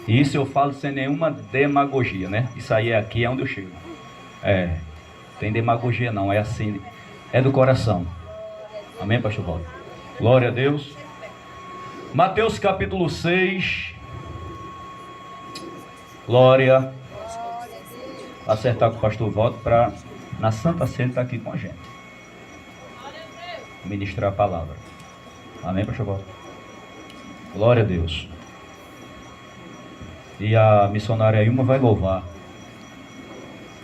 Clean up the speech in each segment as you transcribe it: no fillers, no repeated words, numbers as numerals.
E isso eu falo sem nenhuma demagogia, né? Isso aí aqui é onde eu chego. Tem demagogia não, é assim, é do coração. Amém, pastor Walter? Glória a Deus. Mateus capítulo 6. Glória. Acertar com o pastor Walter para na Santa Ceia estar aqui com a gente. Ministrar a palavra. Amém, pastor Walter? Glória a Deus. E a missionária Ilma vai louvar.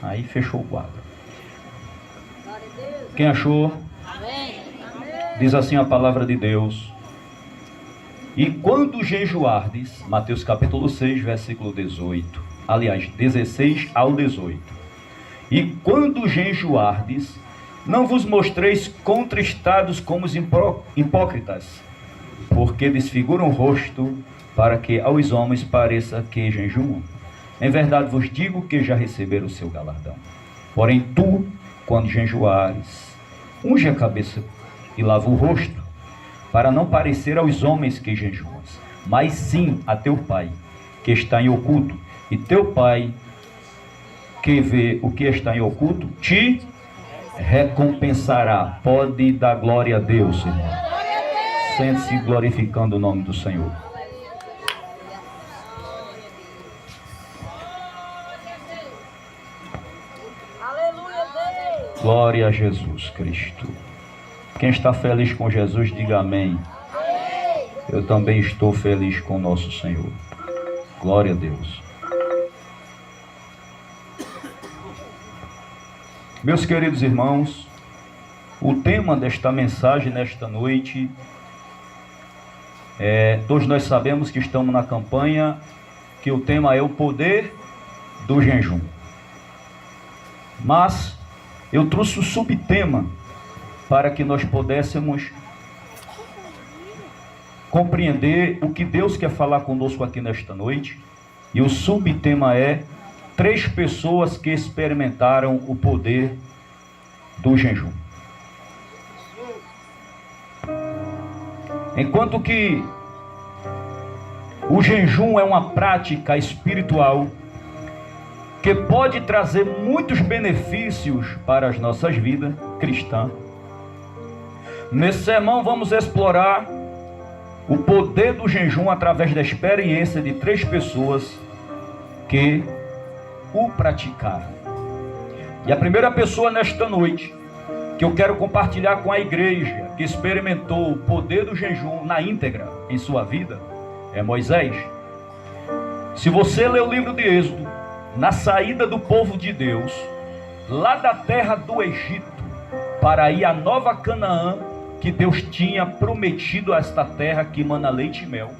Aí fechou o quadro. Quem achou? Diz assim a palavra de Deus. E quando jejuardes, Mateus capítulo 6, versículo 18. Aliás, 16 ao 18. E quando jejuardes, não vos mostreis contristados como os hipócritas, porque desfiguram o rosto, para que aos homens pareça que jejuam. Em verdade vos digo que já receberam o seu galardão. Porém tu, quando jejuares, unge a cabeça e lava o rosto, para não parecer aos homens que jejuas, mas sim a teu Pai, que está em oculto. E teu Pai, que vê o que está em oculto, te recompensará. Pode dar glória a Deus, irmão. Sente-se glorificando o nome do Senhor. Glória a Jesus Cristo. Quem está feliz com Jesus, diga amém. Eu também estou feliz com nosso Senhor. Glória a Deus. Meus queridos irmãos, o tema desta mensagem nesta noite todos nós sabemos que estamos na campanha, que o tema é o poder do jejum. Mas eu trouxe o subtema para que nós pudéssemos compreender o que Deus quer falar conosco aqui nesta noite. E o subtema é 3 pessoas que experimentaram o poder do jejum. Enquanto que o jejum é uma prática espiritual que pode trazer muitos benefícios para as nossas vidas cristãs, nesse sermão vamos explorar o poder do jejum através da experiência de 3 pessoas que o praticaram. E a primeira pessoa nesta noite que eu quero compartilhar com a igreja que experimentou o poder do jejum na íntegra em sua vida é Moisés. Se você ler o livro de Êxodo, na saída do povo de Deus lá da terra do Egito para ir à nova Canaã, que Deus tinha prometido a esta terra que mana leite e mel,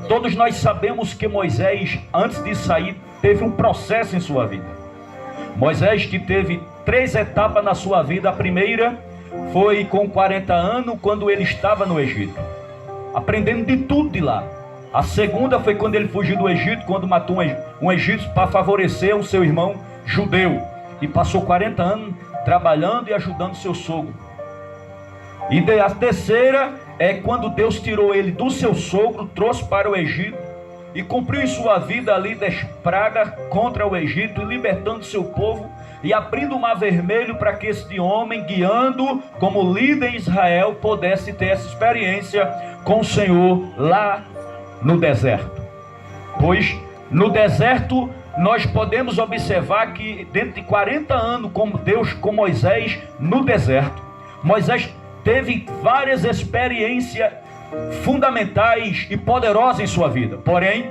todos nós sabemos que Moisés, antes de sair, teve um processo em sua vida. Moisés, que teve 3 etapas na sua vida. A primeira foi com 40 anos, quando ele estava no Egito, aprendendo de tudo de lá. A segunda foi quando ele fugiu do Egito, quando matou um egípcio para favorecer o seu irmão judeu, e passou 40 anos trabalhando e ajudando seu sogro. E a terceira é quando Deus tirou ele do seu sogro, trouxe para o Egito e cumpriu em sua vida ali 10 pragas contra o Egito, libertando seu povo e abrindo o mar vermelho para que este homem, guiando como líder em Israel, pudesse ter essa experiência com o Senhor lá no deserto. Pois no deserto nós podemos observar que dentro de 40 anos com Deus, com Moisés no deserto, Moisés teve várias experiências fundamentais e poderosas em sua vida. Porém,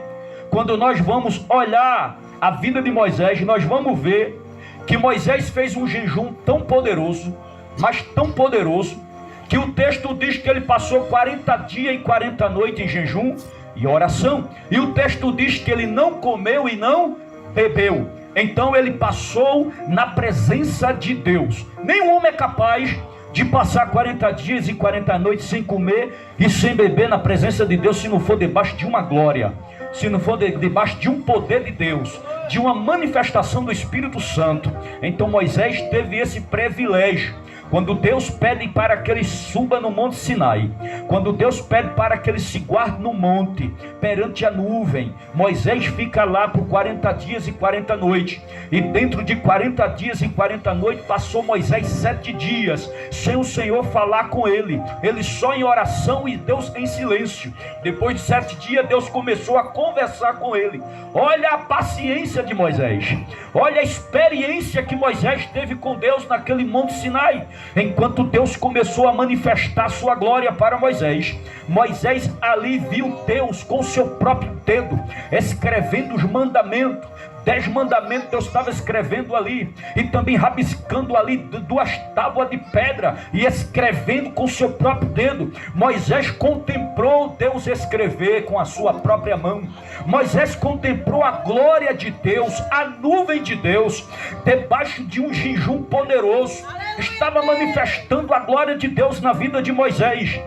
quando nós vamos olhar a vida de Moisés, nós vamos ver que Moisés fez um jejum tão poderoso, mas tão poderoso, que o texto diz que ele passou 40 dias e 40 noites em jejum e oração. E o texto diz que ele não comeu e não bebeu. Então ele passou na presença de Deus. Nenhum homem é capaz de passar 40 dias e 40 noites sem comer e sem beber na presença de Deus, se não for debaixo de uma glória, se não for debaixo de um poder de Deus, de uma manifestação do Espírito Santo. Então Moisés teve esse privilégio. Quando Deus pede para que ele suba no Monte Sinai, quando Deus pede para que ele se guarde no monte, perante a nuvem, Moisés fica lá por 40 dias e 40 noites. E dentro de 40 dias e 40 noites, passou Moisés 7 dias, sem o Senhor falar com ele. Ele só em oração e Deus em silêncio. Depois de 7 dias, Deus começou a conversar com ele. Olha a paciência de Moisés. Olha a experiência que Moisés teve com Deus naquele Monte Sinai. Enquanto Deus começou a manifestar sua glória para Moisés, Moisés ali viu Deus com seu próprio dedo, escrevendo os mandamentos. 10 mandamentos Deus estava escrevendo ali, e também rabiscando ali 2 tábuas de pedra, e escrevendo com seu próprio dedo. Moisés contemplou Deus escrever com a sua própria mão. Moisés contemplou a glória de Deus, a nuvem de Deus, debaixo de um jejum poderoso. Estava manifestando a glória de Deus na vida de Moisés.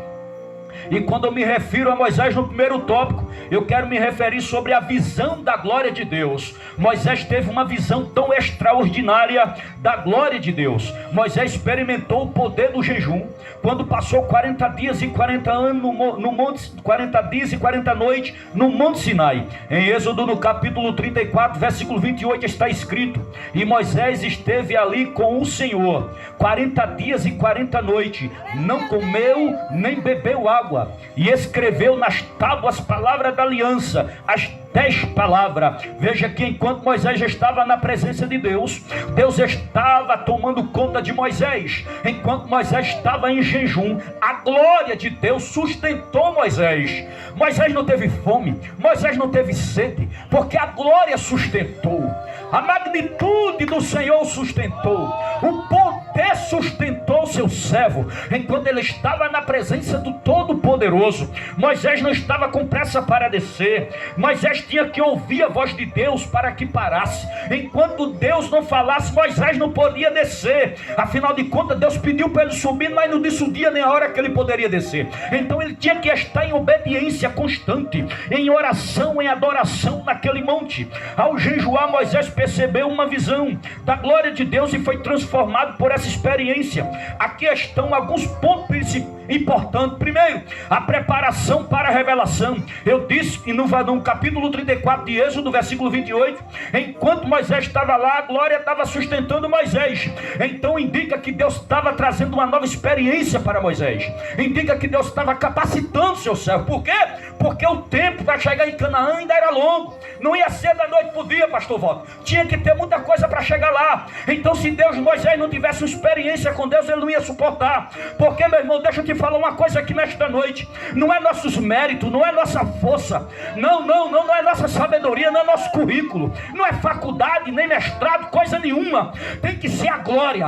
E quando eu me refiro a Moisés no primeiro tópico, eu quero me referir sobre a visão da glória de Deus. Moisés teve uma visão tão extraordinária da glória de Deus. Moisés experimentou o poder do jejum quando passou 40 dias e 40 anos no monte, 40 dias e 40 noites no Monte Sinai. Em Êxodo, no capítulo 34, versículo 28, está escrito: e Moisés esteve ali com o Senhor 40 dias e 40 noites, não comeu nem bebeu água, e escreveu nas tábuas palavras da aliança, as 10 palavras. Veja que enquanto Moisés estava na presença de Deus, Deus estava tomando conta de Moisés. Enquanto Moisés estava em jejum, a glória de Deus sustentou Moisés. Moisés não teve fome, Moisés não teve sede, porque a glória sustentou. A magnitude do Senhor sustentou. O poder sustentou seu servo. Enquanto ele estava na presença do Todo-Poderoso, Moisés não estava com pressa para descer. Moisés tinha que ouvir a voz de Deus para que parasse. Enquanto Deus não falasse, Moisés não podia descer. Afinal de contas, Deus pediu para ele subir, mas não disse o dia nem a hora que ele poderia descer. Então ele tinha que estar em obediência constante, em oração, em adoração naquele monte. Ao jejuar, Moisés percebeu uma visão da glória de Deus e foi transformado por essa experiência. Aqui estão alguns pontos importantes. Primeiro, a preparação para a revelação. Eu disse que no capítulo 34 de Êxodo, versículo 28, enquanto Moisés estava lá, a glória estava sustentando Moisés. Então indica que Deus estava trazendo uma nova experiência para Moisés. Indica que Deus estava capacitando seu servo. Por quê? Porque o tempo para chegar em Canaã ainda era longo. Não ia ser da noite para o dia, pastor Walter. Tinha que ter muita coisa para chegar lá. Então, se Moisés não tivesse uma experiência com Deus, ele não ia suportar. Porque, meu irmão, deixa eu te falar uma coisa aqui nesta noite. Não é nossos méritos, não é nossa força, não é nossa sabedoria, não é nosso currículo, não é faculdade, nem mestrado, coisa nenhuma. Tem que ser a glória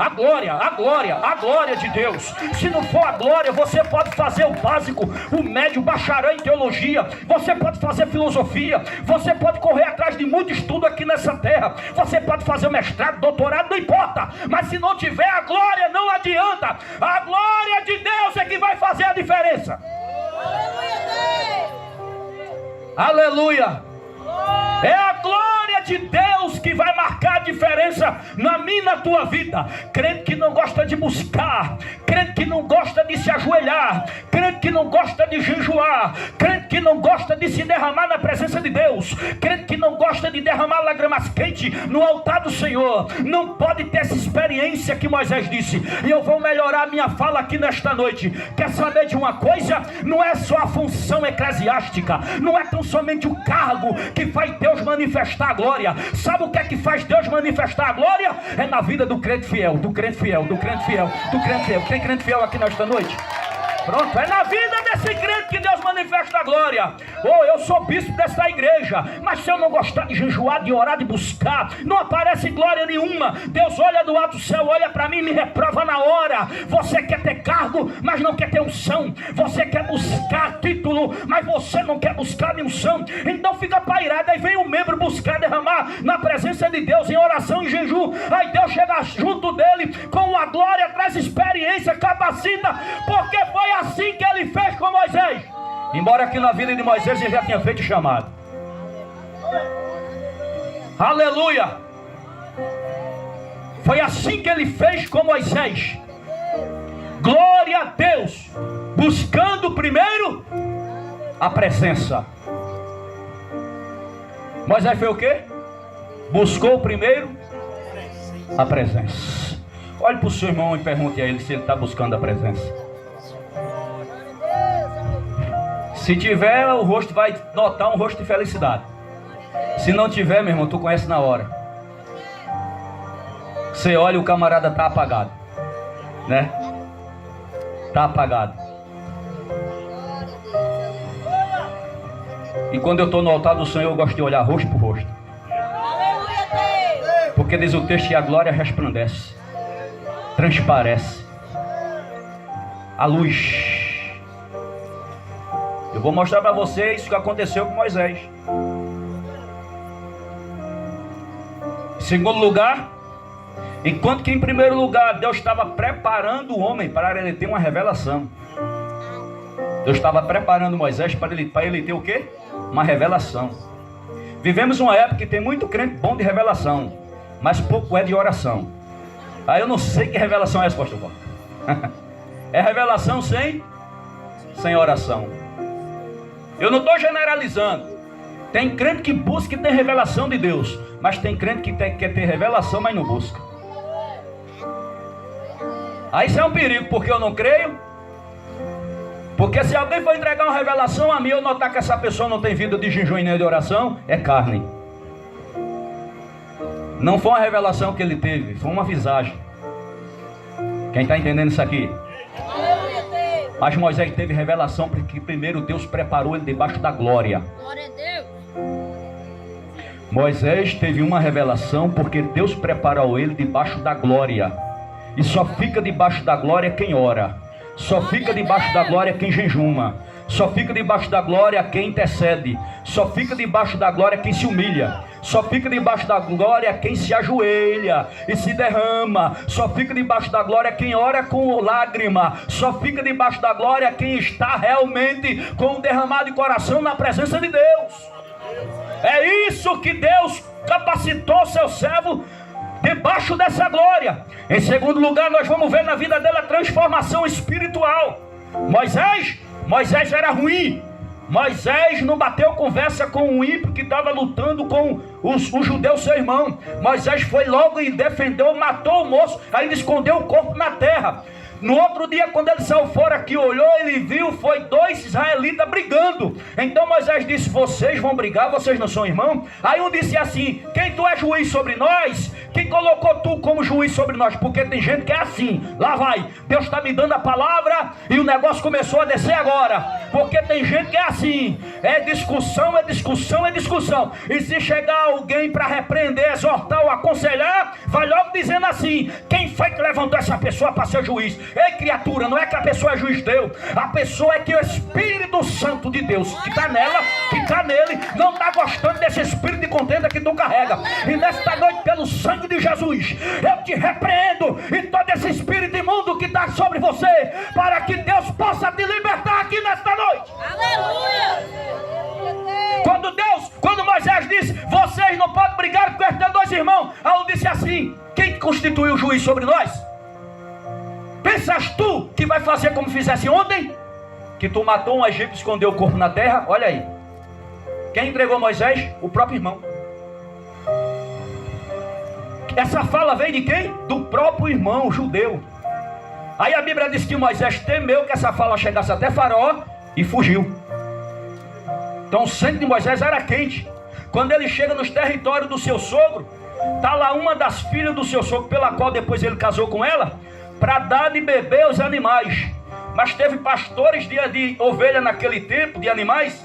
de Deus. Se não for a glória, você pode fazer o básico, o médio, o bacharel em teologia, você pode fazer filosofia, você pode correr atrás de muito estudo aqui nessa terra, você pode fazer mestrado, doutorado, não importa, mas se não tiver a glória, não adianta. A glória de Deus é que vai fazer a diferença. Aleluia! É a glória de Deus que vai marcar a diferença na minha e na tua vida. Crente que não gosta de buscar, crente que não gosta de se ajoelhar, crente que não gosta de jejuar, crente que não gosta de se derramar na presença de Deus, crente que não gosta de derramar lágrimas quentes no altar do Senhor, não pode ter essa experiência que Moisés disse. E eu vou melhorar a minha fala aqui nesta noite. Quer saber de uma coisa? Não é só a função eclesiástica, não é tão somente o cargo que faz Deus manifestar a glória. Sabe o que é que faz Deus manifestar a glória? É na vida do crente fiel, do crente fiel, do crente fiel, do crente fiel. Tem crente fiel aqui nesta noite? Pronto, é na vida desse crente que Deus manifesta a glória. Eu sou bispo dessa igreja, mas se eu não gostar de jejuar, de orar, de buscar, não aparece glória nenhuma. Deus olha do alto do céu, olha para mim e me reprova na hora. Você quer ter cargo, mas não quer ter unção. Você quer buscar título, mas você não quer buscar unção. Então fica pairado, aí vem o membro buscar derramar na presença de Deus em oração e jejum. Aí Deus chega junto dele com a glória, traz experiência, capacita, porque foi assim que ele fez com Moisés. Embora aqui na vida de Moisés ele já tinha feito o chamado. Aleluia. Foi assim que ele fez com Moisés. Glória a Deus. Buscando primeiro a presença. Moisés foi o quê? Buscou primeiro a presença. Olhe para o seu irmão e pergunte a ele se ele está buscando a presença. Se tiver, o rosto vai notar um rosto de felicidade. Se não tiver, meu irmão, tu conhece na hora. Você olha e o camarada está apagado, né? Está apagado. E quando eu estou no altar do Senhor, eu gosto de olhar rosto por rosto. Porque diz o texto que a glória resplandece, transparece. A luz. Eu vou mostrar para vocês o que aconteceu com Moisés. Em segundo lugar, enquanto que em primeiro lugar Deus estava preparando o homem para ele ter uma revelação. Deus estava preparando Moisés para ele ter o quê? Uma revelação. Vivemos uma época que tem muito crente bom de revelação, mas pouco é de oração. Aí eu não sei que revelação é essa, pastor Paulo. É revelação sem oração. Eu não estou generalizando. Tem crente que busca e tem revelação de Deus, mas tem crente que quer ter revelação, mas não busca. Aí isso é um perigo, porque eu não creio. Porque se alguém for entregar uma revelação a mim, eu notar que essa pessoa não tem vida de jejum nem de oração, é carne. Não foi uma revelação que ele teve, foi uma visagem. Quem está entendendo isso aqui? Mas Moisés teve revelação porque primeiro Deus preparou ele debaixo da glória. Glória a Deus. Moisés teve uma revelação porque Deus preparou ele debaixo da glória. E só fica debaixo da glória quem ora. Só fica debaixo da glória quem jejuma. Só fica debaixo da glória quem intercede. Só fica debaixo da glória quem se humilha. Só fica debaixo da glória quem se ajoelha e se derrama. Só fica debaixo da glória quem ora com lágrima. Só fica debaixo da glória quem está realmente com um derramado de coração na presença de Deus. É isso que Deus capacitou seu servo debaixo dessa glória. Em segundo lugar, nós vamos ver na vida dele a transformação espiritual. Moisés era ruim. Moisés não bateu conversa com um ímpio que estava lutando com o judeu, seu irmão. Moisés foi logo e defendeu, matou o moço, ainda escondeu o corpo na terra. No outro dia, quando ele saiu fora que olhou, ele viu, foi 2 israelitas brigando. Então Moisés disse: vocês vão brigar, vocês não são irmãos? Aí um disse assim: quem tu é juiz sobre nós? Quem colocou tu como juiz sobre nós? Porque tem gente que é assim. Lá vai, Deus está me dando a palavra e o negócio começou a descer agora. Porque tem gente que é assim. É discussão, é discussão, é discussão. E se chegar alguém para repreender, exortar ou aconselhar, vai logo dizendo assim: quem foi que levantou essa pessoa para ser juiz? Ei, criatura, não é que a pessoa é juiz teu. A pessoa é que o Espírito Santo de Deus que está nela, que está nele, não está gostando desse espírito de contenda que tu carrega. E nesta noite, pelo sangue de Jesus, eu te repreendo e todo esse espírito imundo que está sobre você, para que Deus possa te libertar aqui nesta noite. Aleluia! Quando Moisés disse: vocês não podem brigar porque tem 2 irmãos, aí ele disse assim: quem constituiu o juiz sobre nós? Pensas tu que vai fazer como fizesse ontem? Que tu matou um egípcio e escondeu o corpo na terra? Olha aí. Quem entregou Moisés? O próprio irmão. Essa fala veio de quem? Do próprio irmão judeu. Aí a Bíblia diz que Moisés temeu que essa fala chegasse até Faraó e fugiu. Então o sangue de Moisés era quente. Quando ele chega nos territórios do seu sogro, está lá uma das filhas do seu sogro, pela qual depois ele casou com ela, para dar de beber aos animais. Mas teve pastores de ovelha naquele tempo, de animais,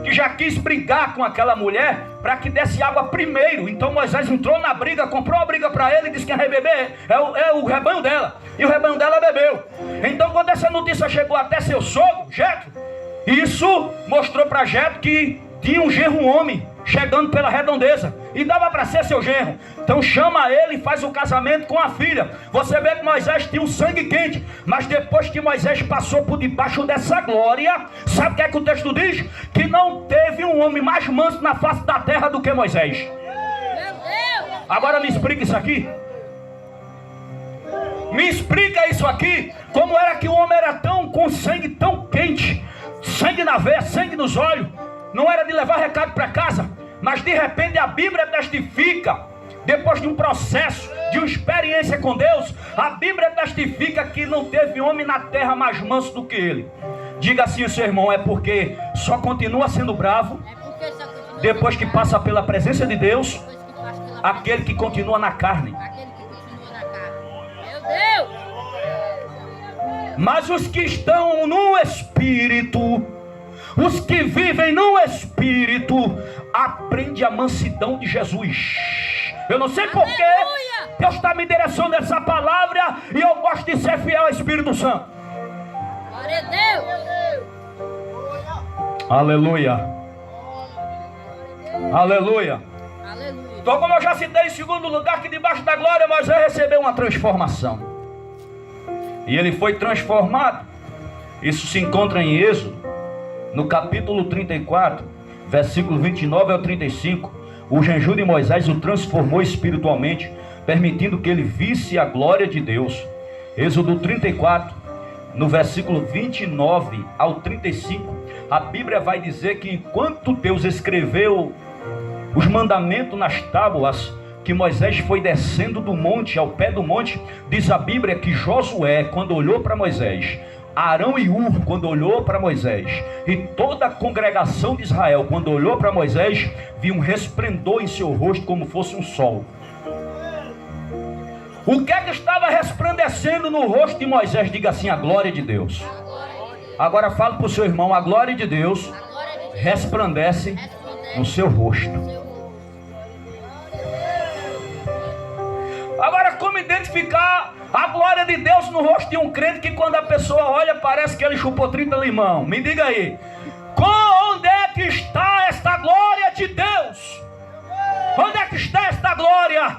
que já quis brigar com aquela mulher para que desse água primeiro. Então Moisés entrou na briga, comprou a briga para ele e disse que quem vai beber é o rebanho dela. E o rebanho dela bebeu. Então quando essa notícia chegou até seu sogro, Jetro, isso mostrou para Jetro que tinha um genro homem chegando pela redondeza e dava para ser seu genro. Então chama ele e faz o casamento com a filha. Você vê que Moisés tinha um sangue quente, mas depois que Moisés passou por debaixo dessa glória, sabe o que é que o texto diz? Que não teve um homem mais manso na face da terra do que Moisés. Agora me explica isso aqui. Me explica isso aqui. Como era que o homem era tão, com sangue tão quente, sangue na veia, sangue nos olhos, não era de levar recado para casa, mas de repente a Bíblia testifica, depois de um processo, de uma experiência com Deus, a Bíblia testifica que não teve homem na terra mais manso do que ele. Diga assim o seu irmão: é porque só continua sendo bravo depois que passa pela presença de Deus, aquele que continua na carne. Meu Deus! Mas os que estão no Espírito, os que vivem no Espírito, aprendem a mansidão de Jesus. Eu não sei porquê Deus está me direcionando essa palavra, e eu gosto de ser fiel ao Espírito Santo. Glória a Deus! Aleluia. Aleluia. Aleluia! Então, como eu já citei em segundo lugar, que debaixo da glória Moisés recebeu uma transformação. E ele foi transformado. Isso se encontra em Êxodo, no capítulo 34, versículo 29 ao 35. O jejum de Moisés o transformou espiritualmente, permitindo que ele visse a glória de Deus. Êxodo 34, no versículo 29 ao 35, a Bíblia vai dizer que enquanto Deus escreveu os mandamentos nas tábuas, que Moisés foi descendo do monte, ao pé do monte, diz a Bíblia que Josué, quando olhou para Moisés, Arão e Hur, quando olhou para Moisés, e toda a congregação de Israel, quando olhou para Moisés, viu um resplendor em seu rosto como fosse um sol. O que é que estava resplandecendo no rosto de Moisés? Diga assim: a glória de Deus. Agora fala para o seu irmão: a glória de Deus resplandece no seu rosto. Agora, como identificar a glória de Deus no rosto de um crente que, quando a pessoa olha, parece que ele chupou 30 limão? Me diga aí, onde é que está esta glória de Deus? Onde é que está esta glória?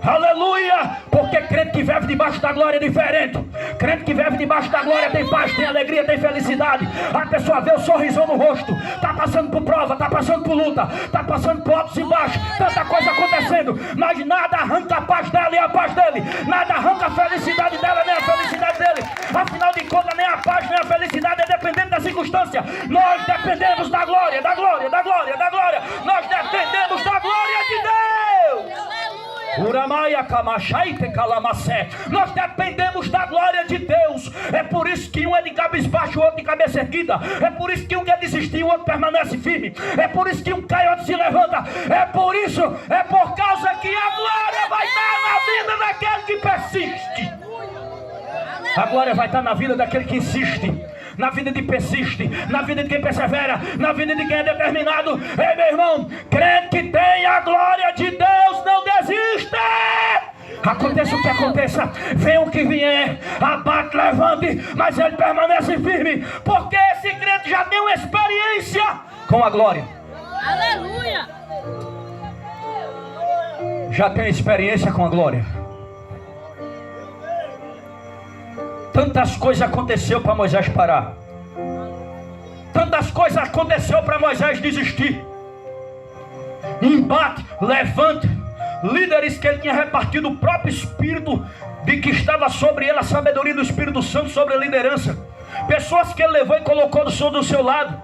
Aleluia! Porque crente que vive debaixo da glória é diferente. Crente que vive debaixo da glória tem paz, tem alegria, tem felicidade. A pessoa vê o sorrisão no rosto. Está passando por prova, está passando por luta, está passando por altos e baixos, tanta coisa acontecendo, mas nada arranca a paz dela e a paz dele. Nada arranca a felicidade dela nem a felicidade dele. Afinal de contas, nem a paz nem a felicidade é dependente da circunstância. Nós dependemos da glória, da glória, da glória, da glória. Nós dependemos da glória de Deus. Nós dependemos da glória de Deus. É por isso que um é de cabeça baixa, o outro de cabeça erguida. É por isso que um quer desistir, o outro permanece firme. É por isso que um cai e o outro se levanta. É por isso, é por causa que a glória vai estar na vida daquele que persiste. A glória vai estar na vida daquele que insiste, na vida de persiste, na vida de quem persevera, na vida de quem é determinado. Ei, meu irmão, crente que tem a glória de Deus não desista. Aconteça o que aconteça, venha o que vier, abate, levante, mas ele permanece firme, porque esse crente já tem uma experiência com a glória. Aleluia! Já tem experiência com a glória. Tantas coisas aconteceu para Moisés parar. Tantas coisas aconteceu para Moisés desistir. Embate, levante. Líderes que ele tinha repartido o próprio Espírito, de que estava sobre ele a sabedoria do Espírito Santo sobre a liderança. Pessoas que ele levou e colocou do seu lado,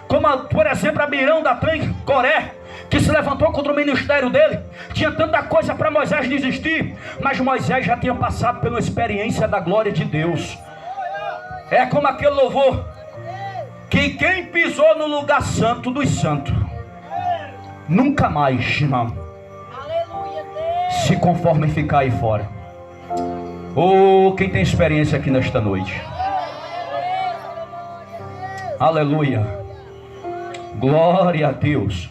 como por exemplo Abirão, Datã e Coré, que se levantou contra o ministério dele. Tinha tanta coisa para Moisés desistir, mas Moisés já tinha passado pela experiência da glória de Deus. É como aquele louvor, que quem pisou no lugar santo dos santos nunca mais, irmão, se conforme ficar aí fora. Oh, quem tem experiência aqui nesta noite? Aleluia, glória a Deus.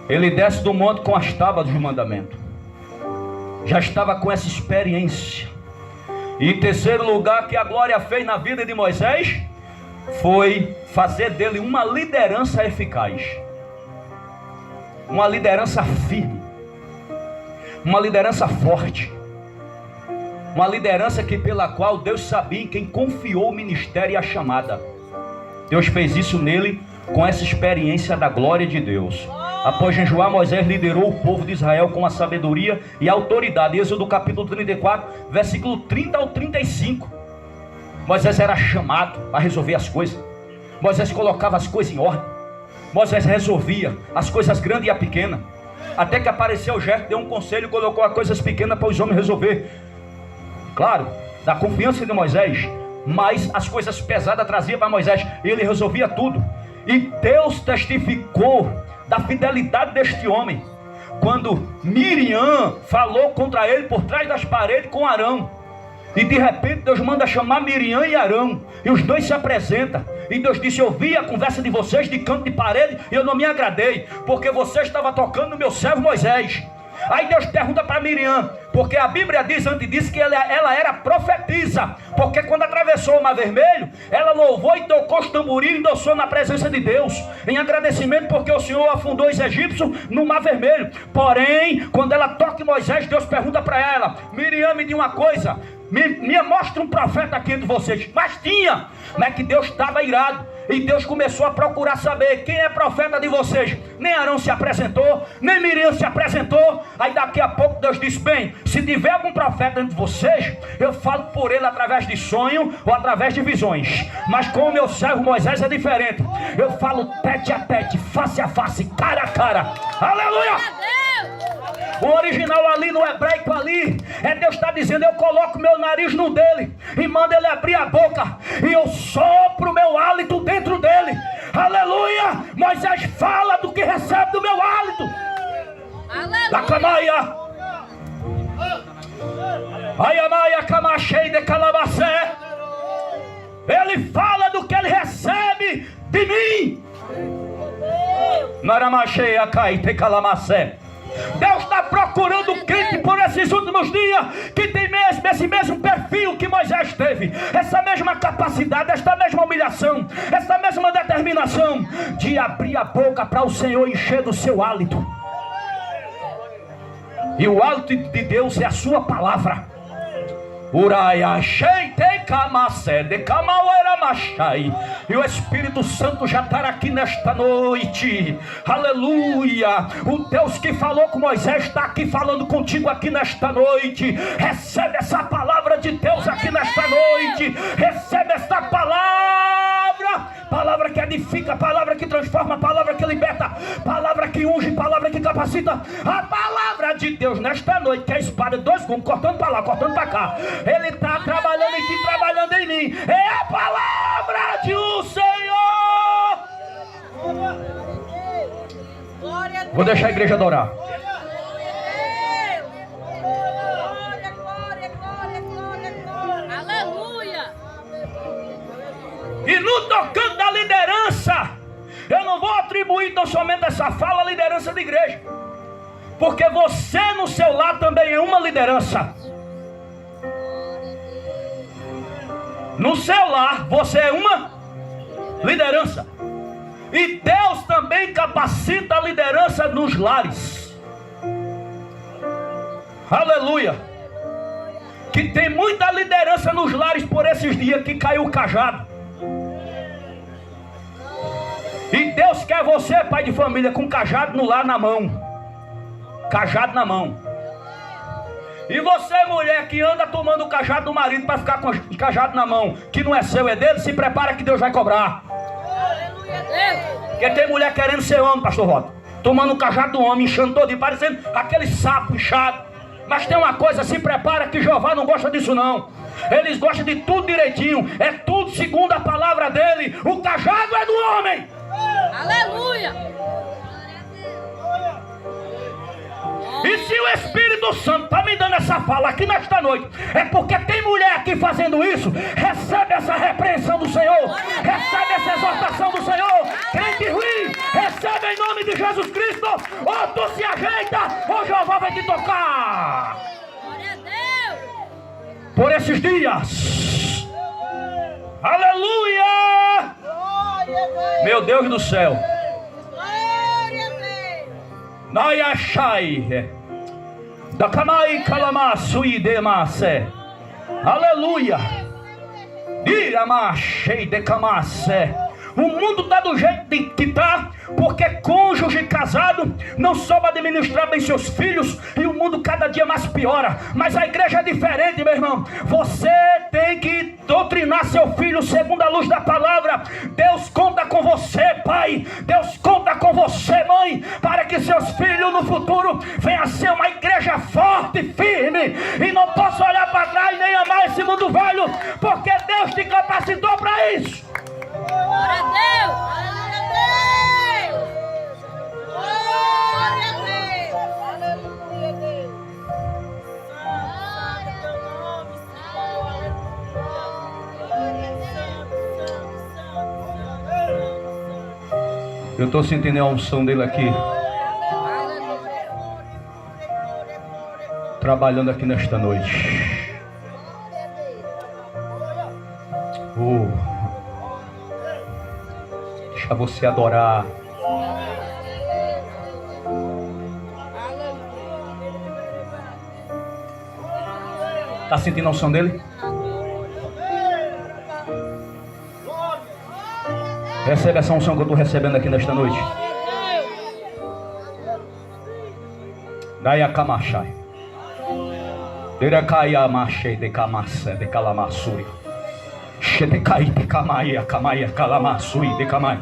Ele desce do monte com as tábuas de mandamento. Já estava com essa experiência. E em terceiro lugar, que a glória fez na vida de Moisés, foi fazer dele uma liderança eficaz. Uma liderança firme. Uma liderança forte. Uma liderança pela qual Deus sabia em quem confiou o ministério e a chamada. Deus fez isso nele com essa experiência da glória de Deus. Após jejuar, Moisés liderou o povo de Israel com a sabedoria e a autoridade. Êxodo capítulo 34, versículo 30 ao 35. Moisés era chamado a resolver as coisas. Moisés colocava as coisas em ordem. Moisés resolvia as coisas grandes e a pequena. Até que apareceu Jetro, deu um conselho e colocou as coisas pequenas para os homens resolver. Claro, da confiança de Moisés, mas as coisas pesadas trazia para Moisés. Ele resolvia tudo. E Deus testificou da fidelidade deste homem quando Miriam falou contra ele por trás das paredes com Arão. E de repente Deus manda chamar Miriam e Arão, e os dois se apresentam. E Deus disse: eu vi a conversa de vocês de canto de parede e eu não me agradei, porque você estava tocando no meu servo Moisés. Aí Deus pergunta para Miriam, porque a Bíblia diz antes disso que ela era profetisa, porque quando atravessou o Mar Vermelho, ela louvou e tocou os tamborins e dançou na presença de Deus, em agradecimento porque o Senhor afundou os egípcios no Mar Vermelho. Porém, quando ela toca em Moisés, Deus pergunta para ela: Miriam, me diga uma coisa, me mostra um profeta aqui entre vocês. Mas tinha, mas que Deus estava irado. E Deus começou a procurar saber quem é profeta de vocês. Nem Arão se apresentou, nem Miriam se apresentou. Aí daqui a pouco Deus disse: bem, se tiver algum profeta entre vocês, eu falo por ele através de sonho ou através de visões. Mas com o meu servo Moisés é diferente. Eu falo tete a tete, face a face, cara a cara. Aleluia! O original ali no hebraico ali, Deus está dizendo: eu coloco meu nariz no dele e mando ele abrir a boca, e eu sopro meu hálito dentro dele. Aleluia! Moisés fala do que recebe do meu hálito. Da camaia. Ayamaia camachei de calabacé. Ele fala do que ele recebe de mim. Naramachei a caite calamacé. Deus está procurando crente por esses últimos dias que tem esse mesmo perfil que Moisés teve, essa mesma capacidade, esta mesma humilhação, essa mesma determinação de abrir a boca para o Senhor encher do seu hálito. E o hálito de Deus é a sua palavra. E o Espírito Santo já está aqui nesta noite. Aleluia! O Deus que falou com Moisés está aqui falando contigo aqui nesta noite. Recebe essa palavra de Deus aqui nesta noite. Recebe esta palavra. Palavra que edifica, palavra que transforma, palavra que liberta, palavra que unge, palavra que capacita. A palavra de Deus nesta noite, que é a espada de dois gumes, cortando para lá, cortando para cá. Ele está trabalhando em ti, trabalhando em mim. É a palavra do Senhor. Vou deixar a igreja adorar. E no tocante da liderança, eu não vou atribuir tão somente essa fala à liderança da igreja, porque você no seu lar também é uma liderança. No seu lar você é uma liderança. E Deus também capacita a liderança nos lares. Aleluia. Que tem muita liderança nos lares por esses dias que caiu o cajado. E Deus quer você, pai de família, com cajado no lar na mão. Cajado na mão. E você, mulher, que anda tomando o cajado do marido para ficar com o cajado na mão, que não é seu, é dele, se prepara que Deus vai cobrar. Porque tem mulher querendo ser homem, pastor Roto, tomando o cajado do homem, inchando todo, parecendo aquele sapo inchado. Mas tem uma coisa, se prepara que Jeová não gosta disso não. Eles gostam de tudo direitinho, é tudo segundo a palavra dele. O cajado é do homem. Aleluia! E se o Espírito Santo está me dando essa fala aqui nesta noite, é porque tem mulher aqui fazendo isso. Recebe essa repreensão do Senhor, recebe essa exortação do Senhor. Crente ruim, recebe em nome de Jesus Cristo. Ou tu se ajeita, ou Jeová vai te tocar. Glória a Deus! Por esses dias, aleluia! Meu Deus do céu. Nayashai Dakamai Kalamasui Demase. Aleluia. Iramashei Dekamase. O mundo está do jeito que está, porque cônjuge casado não soube administrar bem seus filhos, e o mundo cada dia mais piora. Mas a igreja é diferente, meu irmão. Você tem que doutrinar seu filho segundo a luz da palavra. Deus conta com você, pai. Deus conta com você, mãe, para que seus filhos no futuro venham a ser uma igreja forte e firme, e não possa olhar para trás nem amar esse mundo velho, porque Deus te capacitou para isso. Glória a Deus! Glória a Deus! Aleluia, Deus! Glória a teu nome, Senhor! Eu estou sentindo a unção dele aqui, trabalhando aqui nesta noite. Deixa você adorar. Está sentindo a unção dele? Recebe essa unção que eu estou recebendo aqui nesta noite. Daí a camachai. Derecaia machei de camassa de calamassuri. Shedecai de camaia, camaia, calamassui de camaia.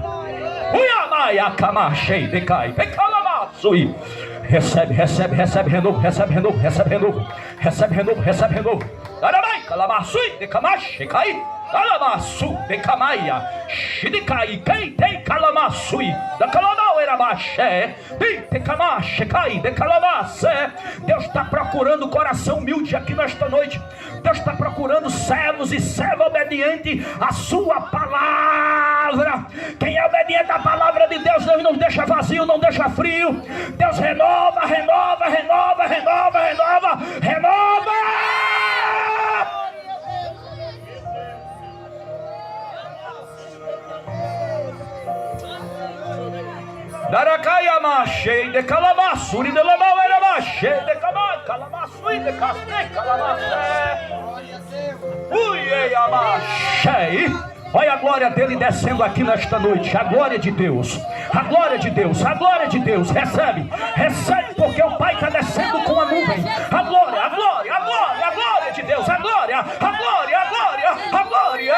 Uiamaia, camachei de cai, de calamassui. Recebe, recebe, recebe renovo, recebe renovo, recebe renovo, recebe renovo, recebe renovo. Daramai, calamassui de camache, cai. Calamaçu de camaia, xidicai, quem tem calamaçui, da calamau era baixé, de camache, cai, de calamaçé. Deus está procurando coração humilde aqui nesta noite. Deus está procurando servos e serva obediente à sua palavra. Quem é obediente à palavra de Deus, Deus não deixa vazio, não deixa frio. Deus renova, renova, renova, renova, renova, renova. Daracaia machei de calamaçuri de lamauera machei de calamaçui de castei calamaçé. Uiei amachei. Olha a glória dele descendo aqui nesta noite. A glória de Deus. A glória de Deus. A glória de Deus. Recebe. Recebe, porque o Pai está descendo com a nuvem. A glória, a glória, a glória, a glória de Deus. A glória, a glória, a glória, a glória.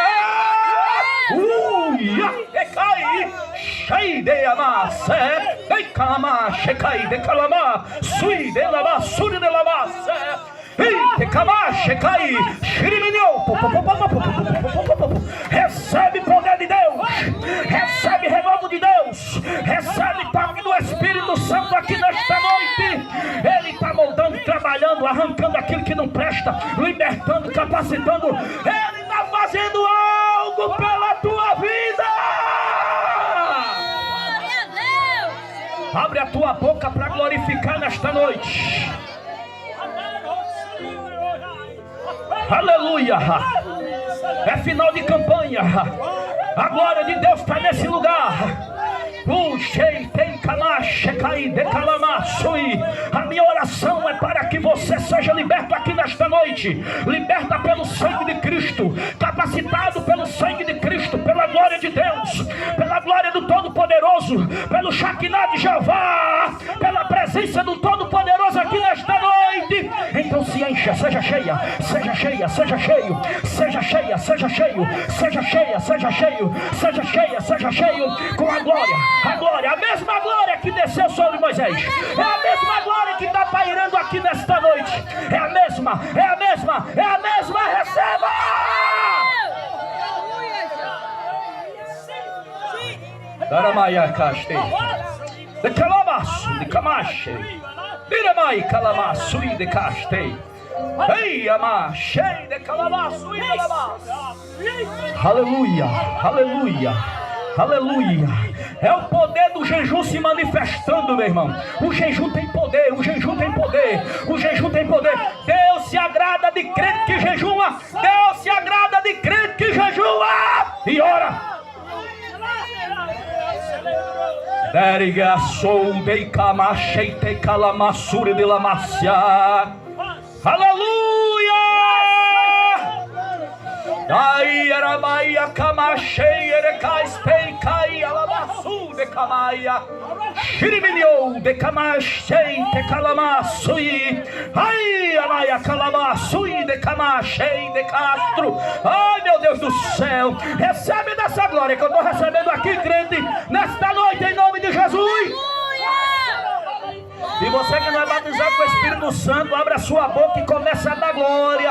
Decai, shei de amassé, de calama, shecai de calama, sui de lama, suri de lama, de calama, shecai, shiriminho. Recebe poder de Deus, recebe renovo de Deus, recebe toque do Espírito Santo aqui nesta noite. Ele está moldando, trabalhando, arrancando aquilo que não presta, libertando, capacitando. Ele está fazendo algo pela tua vida. Glória a Deus! Abre a tua boca para glorificar nesta noite. Aleluia. É final de campanha. A glória de Deus está nesse lugar. A minha oração é para que você seja liberto aqui nesta noite. Liberta pelo sangue de Cristo, capacitado pelo sangue de Cristo, pela glória de Deus, pela glória do Todo-Poderoso, pelo Shekinah de Jeová, pela presença do Todo-Poderoso aqui nesta noite. Então se encha, seja cheia, seja cheia, seja cheio, seja cheia, seja cheio, seja cheia, seja cheio, seja cheia, seja cheio, com a glória, a mesma glória que desceu sobre Moisés, é a mesma glória que está pairando aqui nesta noite, é a mesma, é a mesma, é a mesma, receba! Daramaia caste, de calamaço, de camache, diramai calamaço e de caste, ei amachei de calamaço e de calamaço. Aleluia, aleluia. Aleluia. É o poder do jejum se manifestando, meu irmão. O jejum tem poder, o jejum tem poder, o jejum tem poder. Deus se agrada de crente que jejuma. Deus se agrada de crente que jejuma e ora. Deriga sou de camachei te calamassuri de lamácia. Aleluia! Ai, arabaia, camachei, erecais, peicai, alabaçu, de camaia. Xiriminho, de camachei, de calamaçui. Ai, amaia, calamaçui, de camachei, de castro. Ai, meu Deus do céu. Recebe dessa glória que eu estou recebendo aqui, crente, nesta noite, em nome de Jesus. E você que não é batizado com o Espírito Santo, abra a sua boca e começa a dar glória.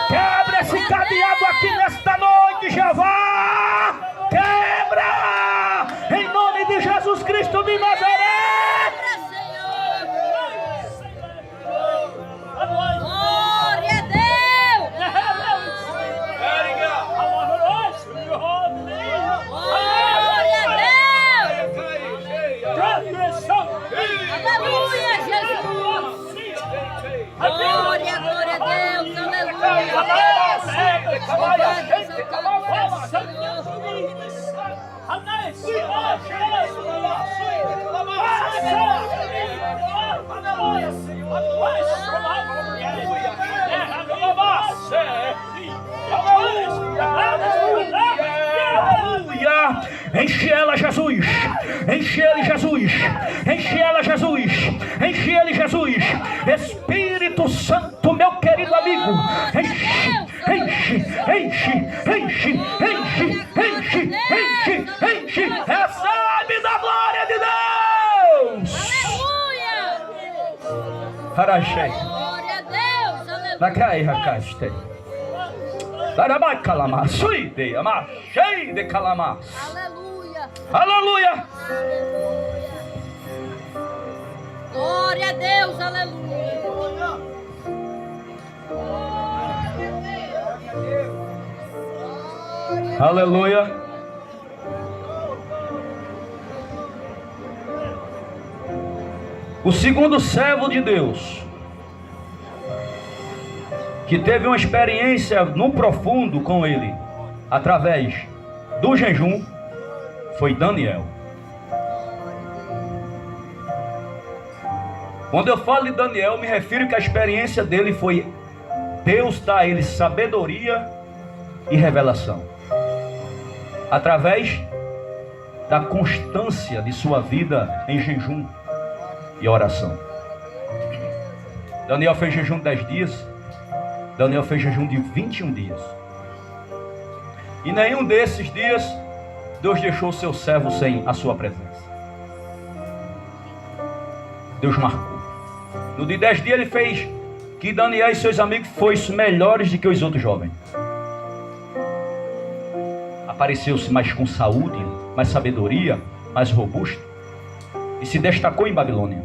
Quebra esse cadeado aqui nesta noite, Jeová. Quebra! Em nome de Jesus Cristo de Nazaré. Glória a Deus. Glória a Deus. Aleluia, Jesus. Glória, glória a Deus. Aleluia! Enche ela, Jesus! Enche ele, Jesus! Enche ela, Jesus! Enche ele, Jesus! Espírito Santo, meu querido amigo! Enche, enche, enche, enche, enche, enche, enche, enche! Recebe da glória de Deus! Aleluia! Harachei! Glória a Deus! Aleluia! Nakai hakaste. Darabai kalamar, suide, amar, cheio de calamar. Aleluia! Aleluia! Glória a Deus! Aleluia! Aleluia! O segundo servo de Deus que teve uma experiência no profundo com ele, através do jejum, foi Daniel. Quando eu falo de Daniel, me refiro que a experiência dele foi Deus dar a ele sabedoria e revelação, através da constância de sua vida em jejum e oração. Daniel fez jejum de 10 dias, Daniel fez jejum de 21 dias. E nenhum desses dias Deus deixou seu servo sem a sua presença. Deus marcou. No de 10 dias ele fez que Daniel e seus amigos fossem melhores do que os outros jovens. Apareceu-se mais com saúde, mais sabedoria, mais robusto. E se destacou em Babilônia.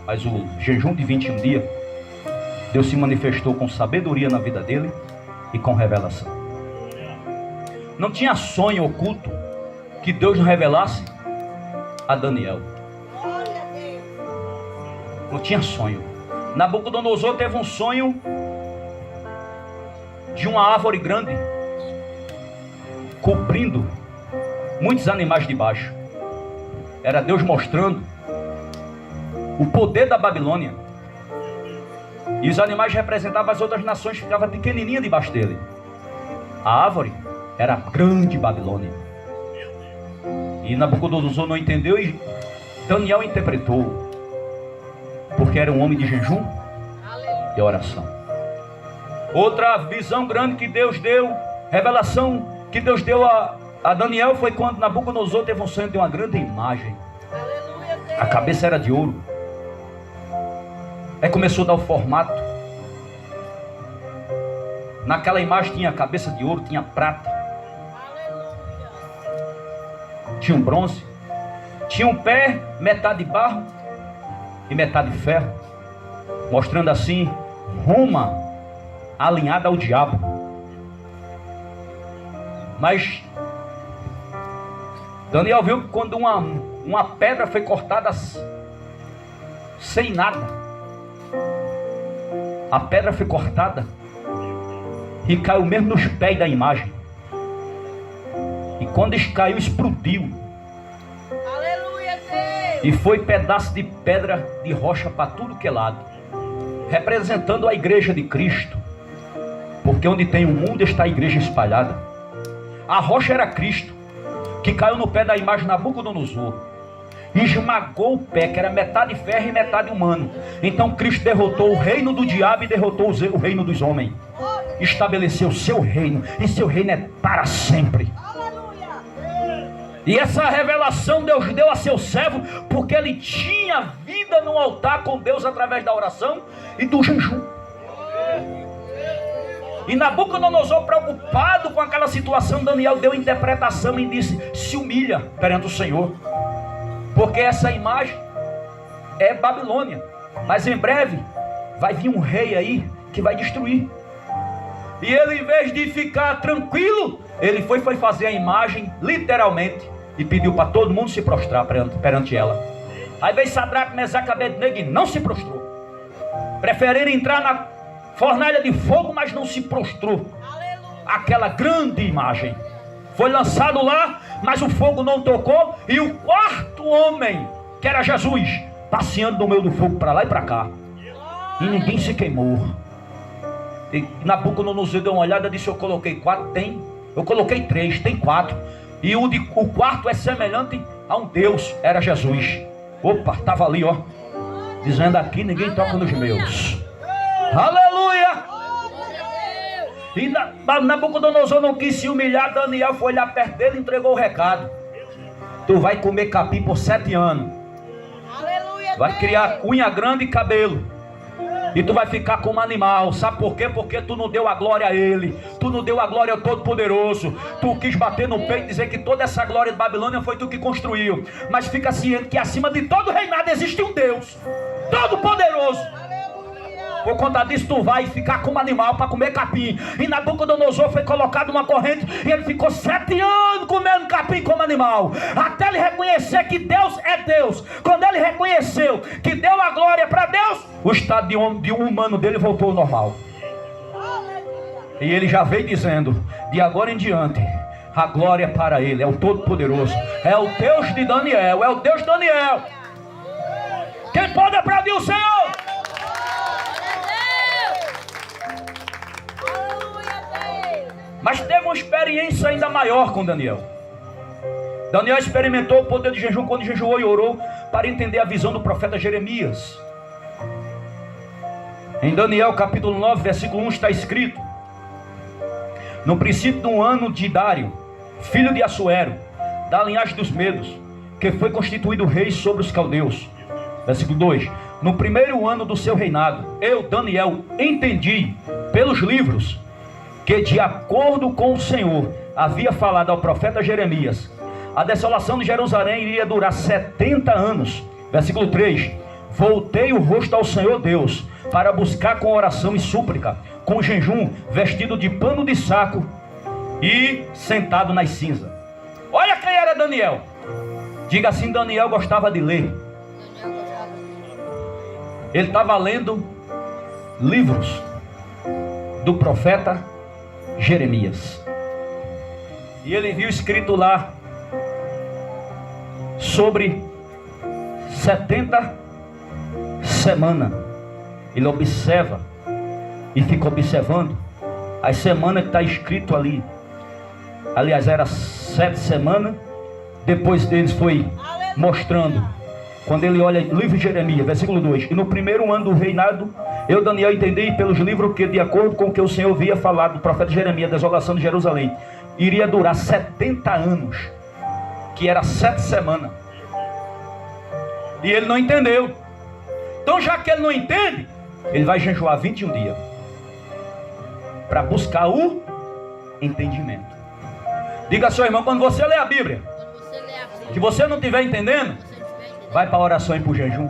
Mas o jejum de 21 dias, Deus se manifestou com sabedoria na vida dele e com revelação. Não tinha sonho oculto que Deus não revelasse a Daniel. Não tinha sonho. Nabucodonosor teve um sonho de uma árvore grande cobrindo muitos animais de baixo. Era Deus mostrando o poder da Babilônia. E os animais representavam as outras nações, ficava pequenininha debaixo dele. A árvore era a grande Babilônia. E Nabucodonosor não entendeu e Daniel interpretou, porque era um homem de jejum e oração. Outra visão grande que Deus deu, revelação que Deus deu a Daniel, foi quando Nabucodonosor teve um sonho de uma grande imagem. A cabeça era de ouro. Aí começou a dar o formato. Naquela imagem tinha cabeça de ouro, tinha prata, tinha um bronze, tinha um pé, metade de barro e metade de ferro, mostrando assim Roma alinhada ao diabo. Mas Daniel viu que quando uma pedra foi cortada sem nada, a pedra foi cortada e caiu mesmo nos pés da imagem. E quando isso caiu, explodiu. Aleluia, Deus. E foi pedaço de pedra de rocha para tudo que é lado, representando a igreja de Cristo. Porque onde tem o mundo está a igreja espalhada. A rocha era Cristo, que caiu no pé da imagem Nabucodonosor. Esmagou o pé, que era metade ferro e metade humano. Então Cristo derrotou o reino do diabo e derrotou o reino dos homens. Estabeleceu o seu reino, e seu reino é para sempre. E essa revelação Deus deu a seu servo, porque ele tinha vida no altar com Deus através da oração e do jejum. E Nabucodonosor, preocupado com aquela situação, Daniel deu interpretação e disse: se humilha perante o Senhor, porque essa imagem é Babilônia, mas em breve vai vir um rei aí que vai destruir. E ele, em vez de ficar tranquilo, ele foi fazer a imagem literalmente e pediu para todo mundo se prostrar perante ela. Aí veio Sadraque, Mesaque e Abednego e não se prostrou. Preferiram entrar na fornalha de fogo, mas não se prostrou. Aquela grande imagem foi lançado lá, mas o fogo não tocou. E o quarto homem, que era Jesus, passeando no meio do fogo para lá e para cá, e ninguém se queimou. E Nabucodonosor deu uma olhada e disse: eu coloquei 4, tem. Eu coloquei 3, tem 4. E o quarto é semelhante a um Deus, era Jesus. Opa, estava ali, ó, dizendo: aqui ninguém toca nos meus. Aleluia! E Nabucodonosor não quis se humilhar. Daniel foi lá perto dele e entregou o recado: tu vai comer capim por 7 anos. Vai criar unha grande e cabelo. E tu vai ficar como animal. Sabe por quê? Porque tu não deu a glória a ele. Tu não deu a glória ao Todo-Poderoso. Tu quis bater no peito e dizer que toda essa glória de Babilônia foi tu que construiu. Mas fica ciente que acima de todo reinado existe um Deus Todo-Poderoso. Por conta disso, tu vai ficar como animal para comer capim. E Nabucodonosor foi colocado numa corrente e ele ficou 7 anos comendo capim como animal, até ele reconhecer que Deus é Deus. Quando ele reconheceu que deu a glória para Deus, o estado de um humano dele voltou ao normal. E ele já veio dizendo: de agora em diante a glória é para ele. É o Todo-Poderoso, é o Deus de Daniel, é o Deus de Daniel. Quem pode aplaudir o Senhor? Mas teve uma experiência ainda maior com Daniel. Daniel experimentou o poder de jejum quando jejuou e orou para entender a visão do profeta Jeremias. Em Daniel capítulo 9, versículo 1 está escrito: no princípio do ano de Dário, filho de Assuero, da linhagem dos Medos, que foi constituído rei sobre os caldeus. Versículo 2: no primeiro ano do seu reinado, eu, Daniel, entendi pelos livros que, de acordo com o Senhor havia falado ao profeta Jeremias, a desolação de Jerusalém iria durar 70 anos. Versículo 3: voltei o rosto ao Senhor Deus para buscar com oração e súplica, com jejum, vestido de pano de saco e sentado nas cinzas. Olha quem era Daniel. Diga assim: Daniel gostava de ler. Ele estava lendo livros do profeta Jeremias. E ele viu escrito lá sobre 70 semanas. Ele observa e fica observando as semanas que está escrito ali. Aliás, era 7 semanas. Depois deles foi mostrando. Quando ele olha o livro de Jeremias, versículo 2: e no primeiro ano do reinado, eu, Daniel, entendi pelos livros que, de acordo com o que o Senhor havia falado do profeta Jeremias, a desolação de Jerusalém iria durar 70 anos, que era 7 semanas. E ele não entendeu. Então, já que ele não entende, ele vai jejuar 21 dias para buscar o entendimento. Diga ao seu irmão: quando você lê a Bíblia, se você não estiver entendendo, vai para a oração e para o jejum.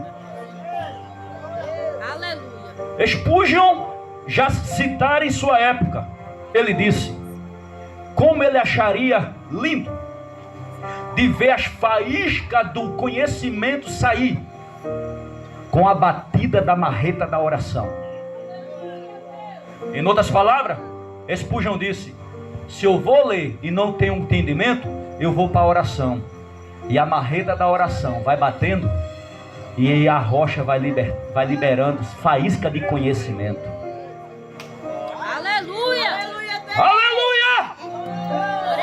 Aleluia. Spurgeon já citara em sua época. Ele disse: como ele acharia lindo de ver as faíscas do conhecimento sair com a batida da marreta da oração. Em outras palavras, Spurgeon disse: se eu vou ler e não tenho entendimento, eu vou para a oração. E a marreta da oração vai batendo, e a rocha vai liberando faísca de conhecimento. Aleluia!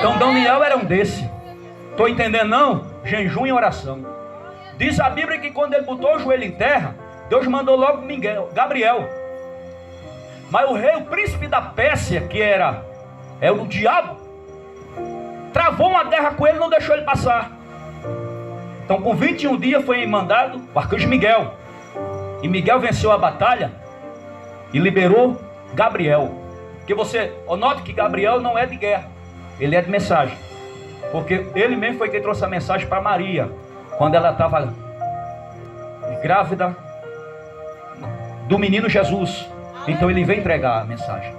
Então Daniel era um desse. Estou entendendo não? Jejum e oração. Diz a Bíblia que quando ele botou o joelho em terra, Deus mandou logo Gabriel. Mas o príncipe da Pérsia, que era o diabo, travou uma guerra com ele e não deixou ele passar. Então com 21 dias foi mandado o arcanjo Miguel. E Miguel venceu a batalha e liberou Gabriel. Porque você note que Gabriel não é de guerra, ele é de mensagem. Porque ele mesmo foi quem trouxe a mensagem para Maria, quando ela estava grávida do menino Jesus. Então ele veio entregar a mensagem.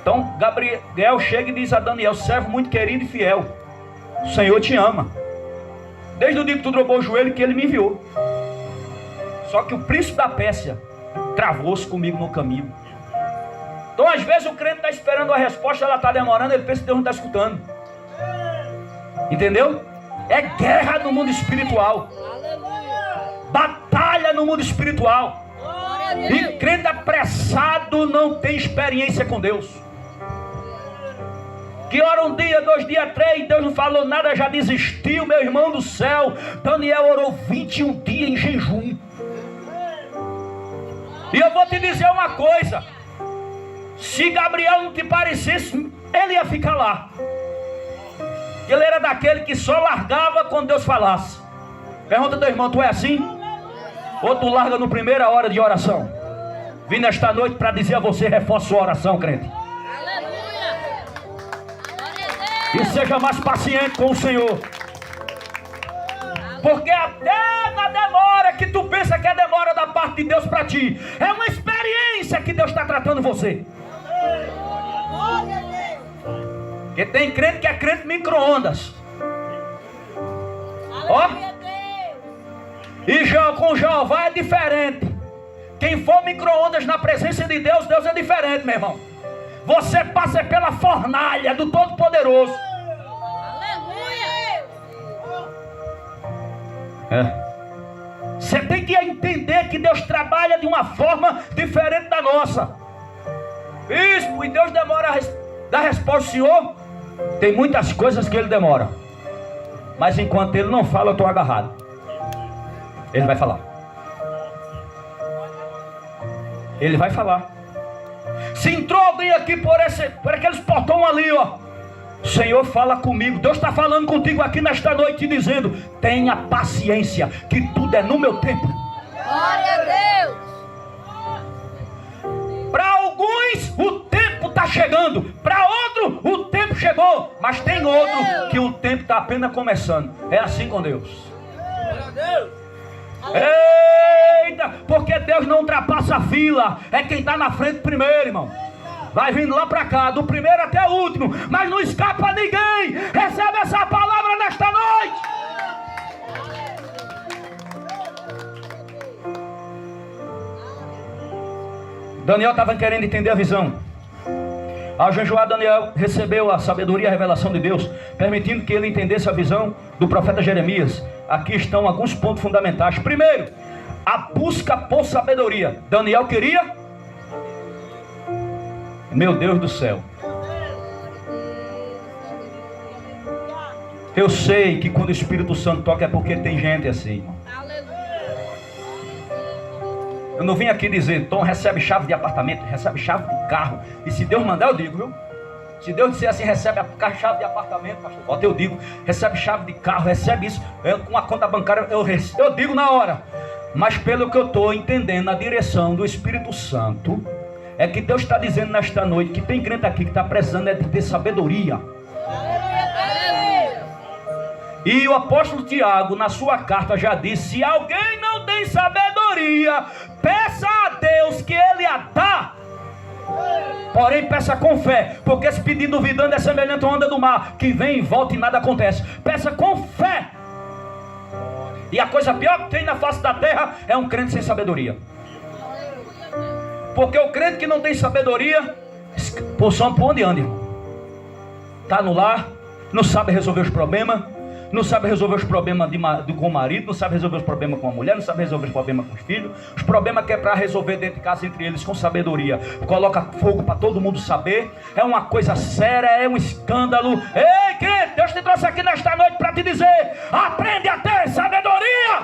Então Gabriel chega e diz a Daniel: servo muito querido e fiel, o Senhor te ama. Desde o dia que tu dobrou o joelho que ele me enviou. Só que o príncipe da Pérsia travou-se comigo no caminho. Então às vezes o crente está esperando a resposta, ela está demorando, ele pensa que Deus não está escutando. Entendeu? É guerra no mundo espiritual. Batalha no mundo espiritual. E crente apressado não tem experiência com Deus. Que ora um dia, 2 dias, 3, Deus não falou nada, já desistiu, meu irmão do céu. Daniel orou 21 dias em jejum. E eu vou te dizer uma coisa: se Gabriel não te parecesse, ele ia ficar lá. Ele era daquele que só largava quando Deus falasse. Pergunta ao teu irmão: tu é assim? Ou tu larga no primeira hora de oração? Vim nesta noite para dizer a você: reforça sua oração, crente. E seja mais paciente com o Senhor. Porque até na demora que tu pensa que é demora da parte de Deus para ti, é uma experiência que Deus está tratando você. Porque tem crente que é crente micro-ondas. Ó. E com Jeová é diferente. Quem for micro-ondas na presença de Deus, Deus é diferente, meu irmão. Você passa pela fornalha do Todo-Poderoso. Aleluia! Você tem que entender que Deus trabalha de uma forma diferente da nossa. Isso, e Deus demora a dar resposta ao Senhor. Tem muitas coisas que Ele demora. Mas enquanto Ele não fala, eu estou agarrado. Ele vai falar. Ele vai falar. Se entrou alguém aqui por aqueles portões ali, ó, Senhor, fala comigo. Deus está falando contigo aqui nesta noite, dizendo: tenha paciência, que tudo é no meu tempo. Glória a Deus. Para alguns o tempo está chegando, para outro o tempo chegou, mas tem outro que o tempo está apenas começando. É assim com Deus. Glória a Deus. Eita, porque Deus não ultrapassa a fila, é quem está na frente primeiro, irmão. Vai vindo lá para cá, do primeiro até o último, mas não escapa ninguém. Recebe essa palavra nesta noite. Daniel estava querendo entender a visão. Ao jejuar, Daniel recebeu a sabedoria e a revelação de Deus, permitindo que ele entendesse a visão do profeta Jeremias. Aqui estão alguns pontos fundamentais. Primeiro, a busca por sabedoria. Daniel queria? Meu Deus do céu. Eu sei que quando o Espírito Santo toca é porque tem gente assim. Eu não vim aqui dizer: Tom, recebe chave de apartamento, recebe chave de carro. E se Deus mandar, eu digo, viu? Se Deus disser assim: recebe a chave de apartamento, pastor, bota, eu digo. Recebe chave de carro, recebe isso. Com a conta bancária, eu digo na hora. Mas pelo que eu estou entendendo, na direção do Espírito Santo, é que Deus está dizendo nesta noite que tem crente aqui que está precisando de ter sabedoria. E o apóstolo Tiago, na sua carta, já disse: se alguém não tem sabedoria, peça a Deus que Ele a dá. Porém, peça com fé, porque se pedir duvidando é semelhante à onda do mar, que vem e volta e nada acontece. Peça com fé. E a coisa pior que tem na face da terra é um crente sem sabedoria. Porque o crente que não tem sabedoria, por onde anda, irmão? Está no lar, não sabe resolver os problemas, não sabe resolver os problemas com o marido, não sabe resolver os problemas com a mulher, não sabe resolver os problemas com os filhos, os problemas que é para resolver dentro de casa entre eles com sabedoria, coloca fogo para todo mundo saber, é uma coisa séria, é um escândalo. Ei, crente, Deus te trouxe aqui nesta noite para te dizer: aprende a ter sabedoria.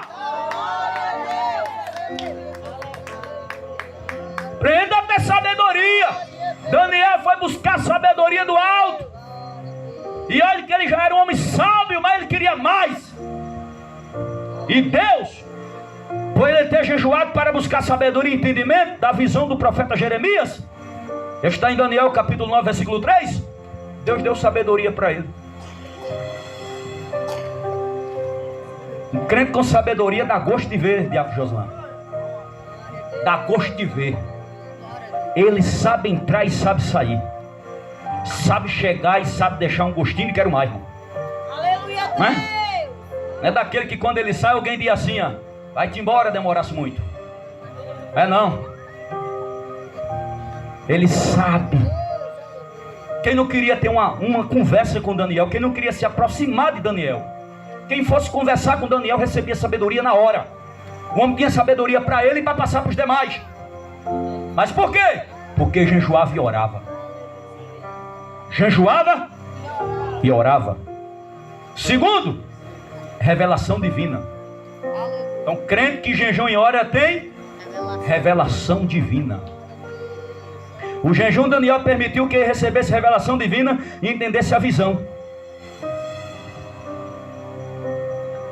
Aprenda a ter sabedoria. Daniel foi buscar sabedoria do alto. E olha que ele já era um homem sábio, mas ele queria mais. E Deus, por ele ter jejuado para buscar sabedoria e entendimento da visão do profeta Jeremias, está em Daniel capítulo 9, versículo 3. Deus deu sabedoria para ele. Um crente com sabedoria dá gosto de ver, Diácono Joslã. Dá gosto de ver. Ele sabe entrar e sabe sair. Sabe chegar e sabe deixar um gostinho e quero mais, irmão. Aleluia, Deus. Não é daquele que quando ele sai alguém diz assim, ó, vai-te embora, demorasse muito. É não. Ele sabe. Quem não queria ter uma conversa com Daniel, quem não queria se aproximar de Daniel, quem fosse conversar com Daniel recebia sabedoria na hora. O homem tinha sabedoria para ele e para passar para os demais. Mas por quê? Porque jejuava e orava. Jejuava e orava. Segundo, revelação divina. Então, crente que jejum e ora tem revelação divina. O jejum de Daniel permitiu que ele recebesse revelação divina e entendesse a visão.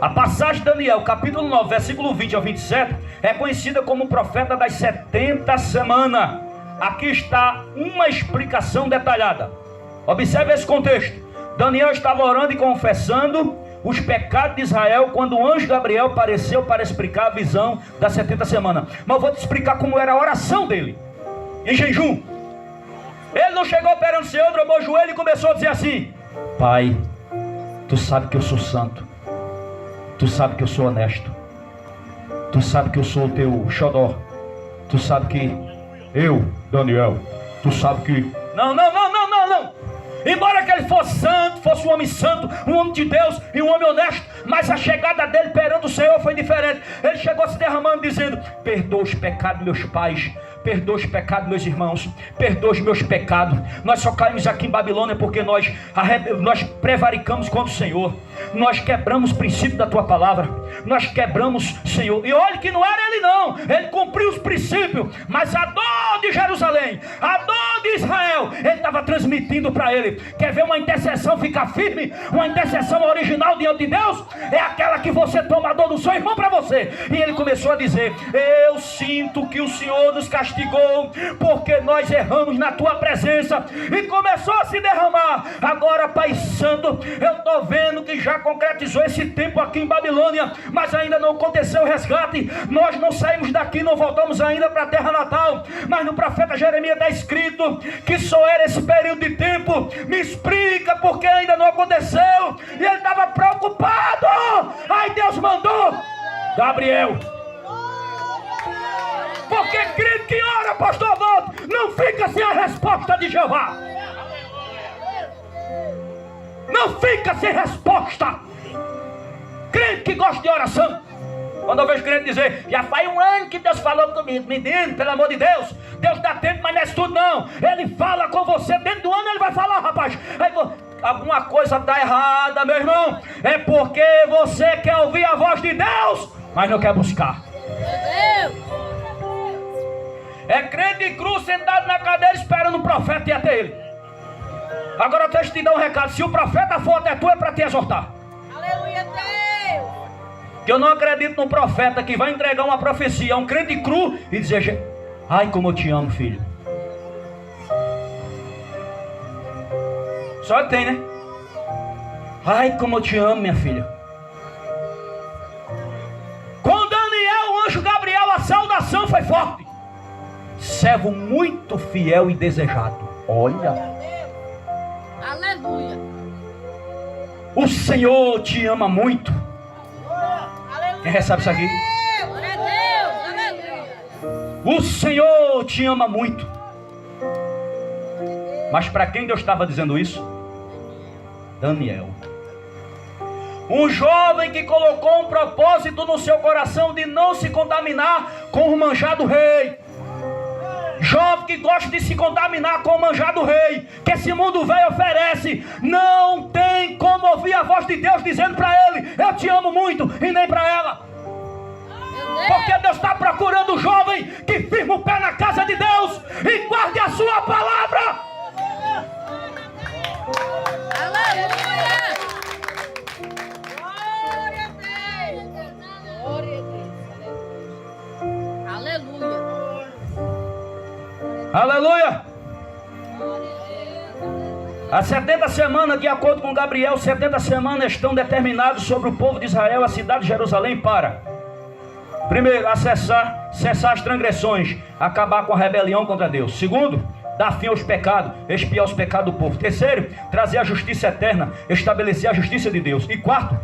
A passagem de Daniel, capítulo 9, versículo 20 ao 27, é conhecida como o profeta das 70 semanas. Aqui está uma explicação detalhada. Observe esse contexto. Daniel estava orando e confessando os pecados de Israel quando o anjo Gabriel apareceu para explicar a visão das 70 semanas. Mas eu vou te explicar como era a oração dele, em jejum. Ele não chegou perante o Senhor, dobrou o joelho e começou a dizer assim: Pai, tu sabe que eu sou santo, tu sabe que eu sou honesto, tu sabe que eu sou o teu xodó, tu sabe que eu, Daniel, tu sabe que... Não. Embora que ele fosse santo, fosse um homem santo, um homem de Deus e um homem honesto, mas a chegada dele perante o Senhor foi diferente. Ele chegou se derramando dizendo: perdoa os pecados dos meus pais, perdoa os pecados dos meus irmãos, perdoa os meus pecados. Nós só caímos aqui em Babilônia porque nós prevaricamos contra o Senhor. Nós quebramos o princípio da tua palavra. Nós quebramos, Senhor. E olha que não era ele não, ele cumpriu os princípios, mas a dor de Jerusalém, a dor de Israel, ele estava transmitindo para ele. Quer ver uma intercessão ficar firme? Uma intercessão original diante de Deus? É aquela que você toma a dor do seu irmão para você. E ele começou a dizer: eu sinto que o Senhor nos castigou porque nós erramos na tua presença. E começou a se derramar. Agora, Pai Santo, eu estou vendo que já concretizou esse tempo aqui em Babilônia, mas ainda não aconteceu o resgate. Nós não saímos daqui, não voltamos ainda para a terra natal. Mas no profeta Jeremias está escrito que só era esse período de tempo. Me explica porque ainda não aconteceu. E ele estava preocupado. Aí Deus mandou Gabriel. Porque crente que ora, pastor Valdo, não fica sem a resposta de Jeová. Não fica sem resposta. Crente que gosta de oração. Quando eu vejo crente dizer: já faz um ano que Deus falou comigo. Menino, pelo amor de Deus, Deus dá tempo, mas não é isso tudo não. Ele fala com você, dentro do ano ele vai falar, rapaz. Aí, alguma coisa está errada, meu irmão. É porque você quer ouvir a voz de Deus, mas não quer buscar. É crente de cruz sentado na cadeira esperando o profeta ir até ele. Agora deixa eu te dar um recado: se o profeta for até tu, é para te exortar. Aleluia, Deus. Que eu não acredito num profeta que vai entregar uma profecia a um crente cru e dizer: ai, como eu te amo, filho. Só tem, né? Ai, como eu te amo, minha filha. Com Daniel, o anjo Gabriel, a saudação foi forte: servo muito fiel e desejado. Olha. Aleluia. O Senhor te ama muito. Quem recebe isso aqui? Glória a Deus. Aleluia. O Senhor te ama muito. Mas para quem Deus estava dizendo isso? Daniel. Um jovem que colocou um propósito no seu coração de não se contaminar com o manjar do rei. Jovem que gosta de se contaminar com o manjar do rei, que esse mundo velho oferece. Não tem como ouvir a voz de Deus dizendo para ele: eu te amo muito, e nem para ela. Porque Deus está procurando um jovem que firma o pé na casa de Deus e guarde a sua palavra. Aleluia! Glória a Deus! Glória a Deus! Aleluia! Aleluia! As 70 semanas, de acordo com Gabriel, 70 semanas estão determinadas sobre o povo de Israel, a cidade de Jerusalém, para: primeiro, cessar as transgressões, acabar com a rebelião contra Deus. Segundo, dar fim aos pecados, expiar os pecados do povo. Terceiro, trazer a justiça eterna, estabelecer a justiça de Deus. E quarto,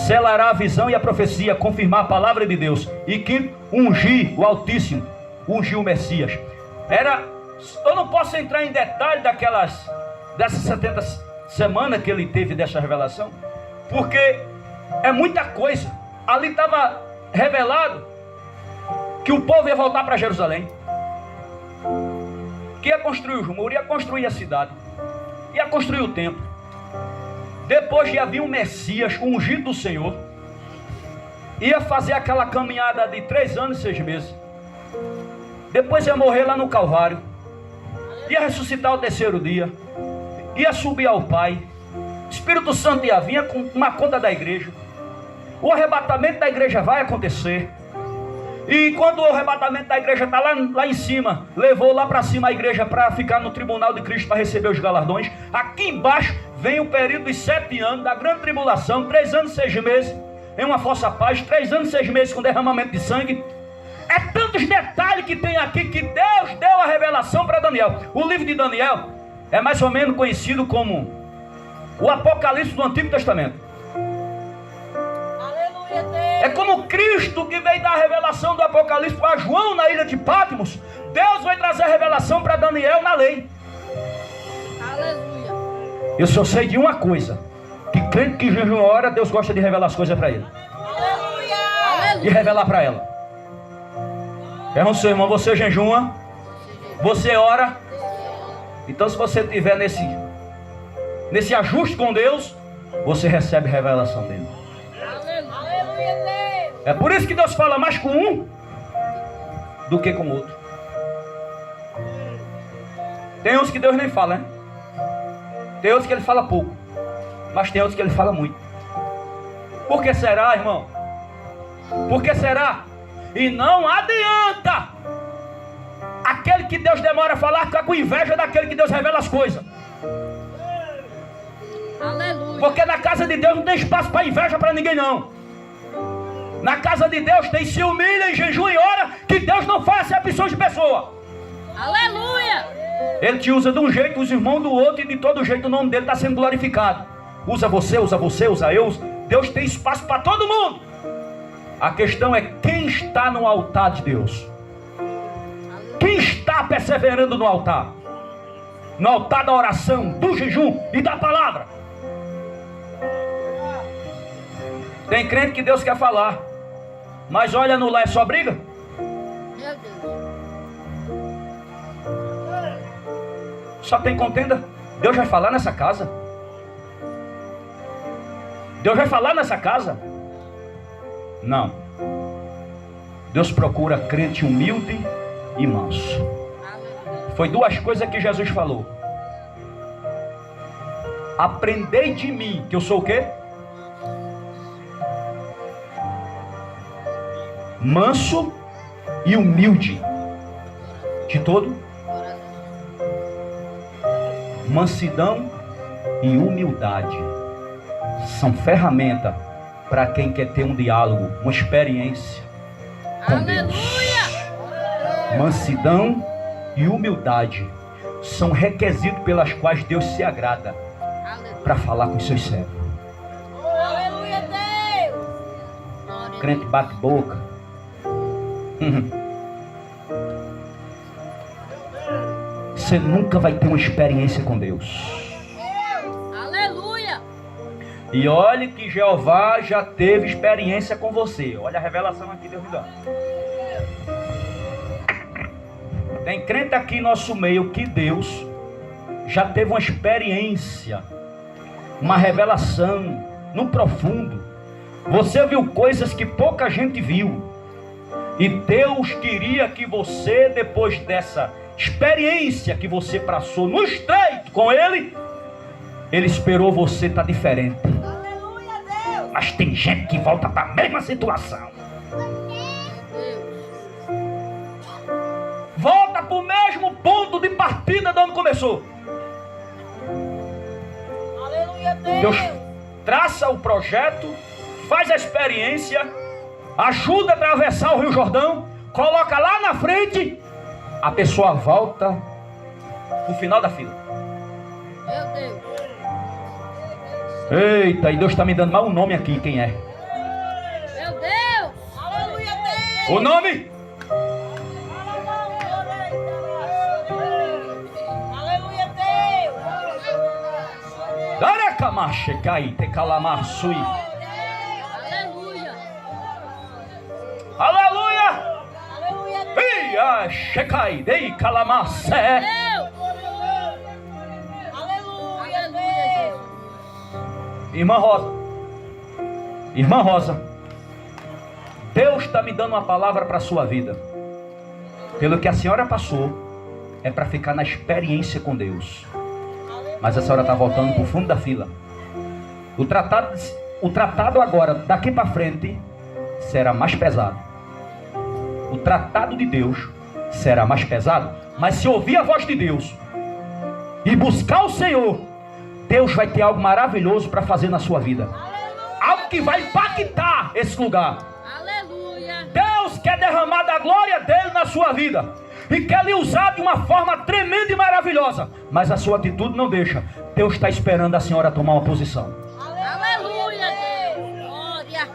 selará a visão e a profecia, confirmar a palavra de Deus. E quinto, ungir o Altíssimo, ungir o Messias. Eu não posso entrar em detalhe dessas 70 semanas que ele teve dessa revelação, porque é muita coisa. Ali estava revelado que o povo ia voltar para Jerusalém, que ia construir os muros, ia construir a cidade, ia construir o templo. Depois ia vir um Messias, o ungido do Senhor, ia fazer aquela caminhada de 3 anos e 6 meses. Depois ia morrer lá no Calvário, ia ressuscitar ao 3º dia, ia subir ao Pai. O Espírito Santo ia vir com uma conta da igreja. O arrebatamento da igreja vai acontecer. E quando o arrebatamento da igreja está lá em cima, levou lá para cima a igreja para ficar no tribunal de Cristo para receber os galardões. Aqui embaixo vem o período dos 7 anos da grande tribulação, 3 anos e 6 meses em uma falsa paz, 3 anos e 6 meses com derramamento de sangue. É tantos detalhes que tem aqui que Deus deu a revelação para Daniel. O livro de Daniel é mais ou menos conhecido como o Apocalipse do Antigo Testamento. Aleluia, Deus! É como Cristo que veio dar a revelação do Apocalipse para João na ilha de Patmos. Deus vai trazer a revelação para Daniel na lei. Aleluia! Eu só sei de uma coisa: que crente que jejum ora, Deus gosta de revelar as coisas para ele. Aleluia! E revelar para ela. Seu irmão, você jejuma, você ora. Então, se você estiver nesse ajuste com Deus, você recebe a revelação dele. Aleluia, Deus! É por isso que Deus fala mais com um do que com o outro. Tem uns que Deus nem fala, né? Tem outros que ele fala pouco, mas tem outros que ele fala muito. Por que será, irmão? Por que será? E não adianta aquele que Deus demora a falar ficar com inveja daquele que Deus revela as coisas. Aleluia! Porque na casa de Deus não tem espaço para inveja para ninguém, não. Na casa de Deus tem se humilha em jejum e ora, que Deus não faz acepções de pessoa. Aleluia! Ele te usa de um jeito, os irmãos do outro, e de todo jeito o nome dele está sendo glorificado. Usa você, usa eu. Deus tem espaço para todo mundo. A questão é quem está no altar de Deus. Quem está perseverando no altar? No altar da oração, do jejum e da palavra. Tem crente que Deus quer falar, mas olha no lá é só briga. Meu Deus! Só tem contenda. Deus vai falar nessa casa? Deus vai falar nessa casa? Não. Deus procura crente humilde e manso. Foi 2 coisas que Jesus falou: aprendei de mim, que eu sou o quê? Manso e humilde. De todo? Mansidão e humildade são ferramentas para quem quer ter um diálogo, uma experiência com Deus. Mansidão e humildade são requisitos pelas quais Deus se agrada para falar com os seus servos. Aleluia, Deus! Crente bate boca. Você nunca vai ter uma experiência com Deus. Aleluia! E olhe que Jeová já teve experiência com você. Olha a revelação aqui, Deus me dá. Tem crente aqui em nosso meio que Deus já teve uma experiência, uma revelação no profundo. Você viu coisas que pouca gente viu. E Deus queria que você, depois dessa experiência que você passou no estreito com Ele esperou você estar diferente. Aleluia, Deus. Mas tem gente que volta para a mesma situação. Volta para o mesmo ponto de partida de onde começou. Aleluia, Deus traça o projeto, faz a experiência, ajuda a atravessar o Rio Jordão, coloca lá na frente, a pessoa volta no final da fila. Meu Deus. Eita, e Deus está me dando mais um nome aqui, quem é? Meu Deus. Aleluia, Deus. O nome? Aleluia, Deus. Darecamachecai, tecalamassui. Aleluia. Aleluia! Aleluia, Deus. Ia, checai, dei calamassé. Deus. Aleluia, Deus. Irmã Rosa, Deus está me dando uma palavra para a sua vida. Pelo que a senhora passou, é para ficar na experiência com Deus. Mas a senhora está voltando para o fundo da fila. O tratado agora, daqui para frente, será mais pesado. O tratado de Deus será mais pesado. Mas se ouvir a voz de Deus e buscar o Senhor, Deus vai ter algo maravilhoso para fazer na sua vida. Algo que vai impactar esse lugar. Aleluia. Deus quer derramar da glória dele na sua vida. E quer lhe usar de uma forma tremenda e maravilhosa. Mas a sua atitude não deixa. Deus está esperando a senhora tomar uma posição. Aleluia, Deus. Glória a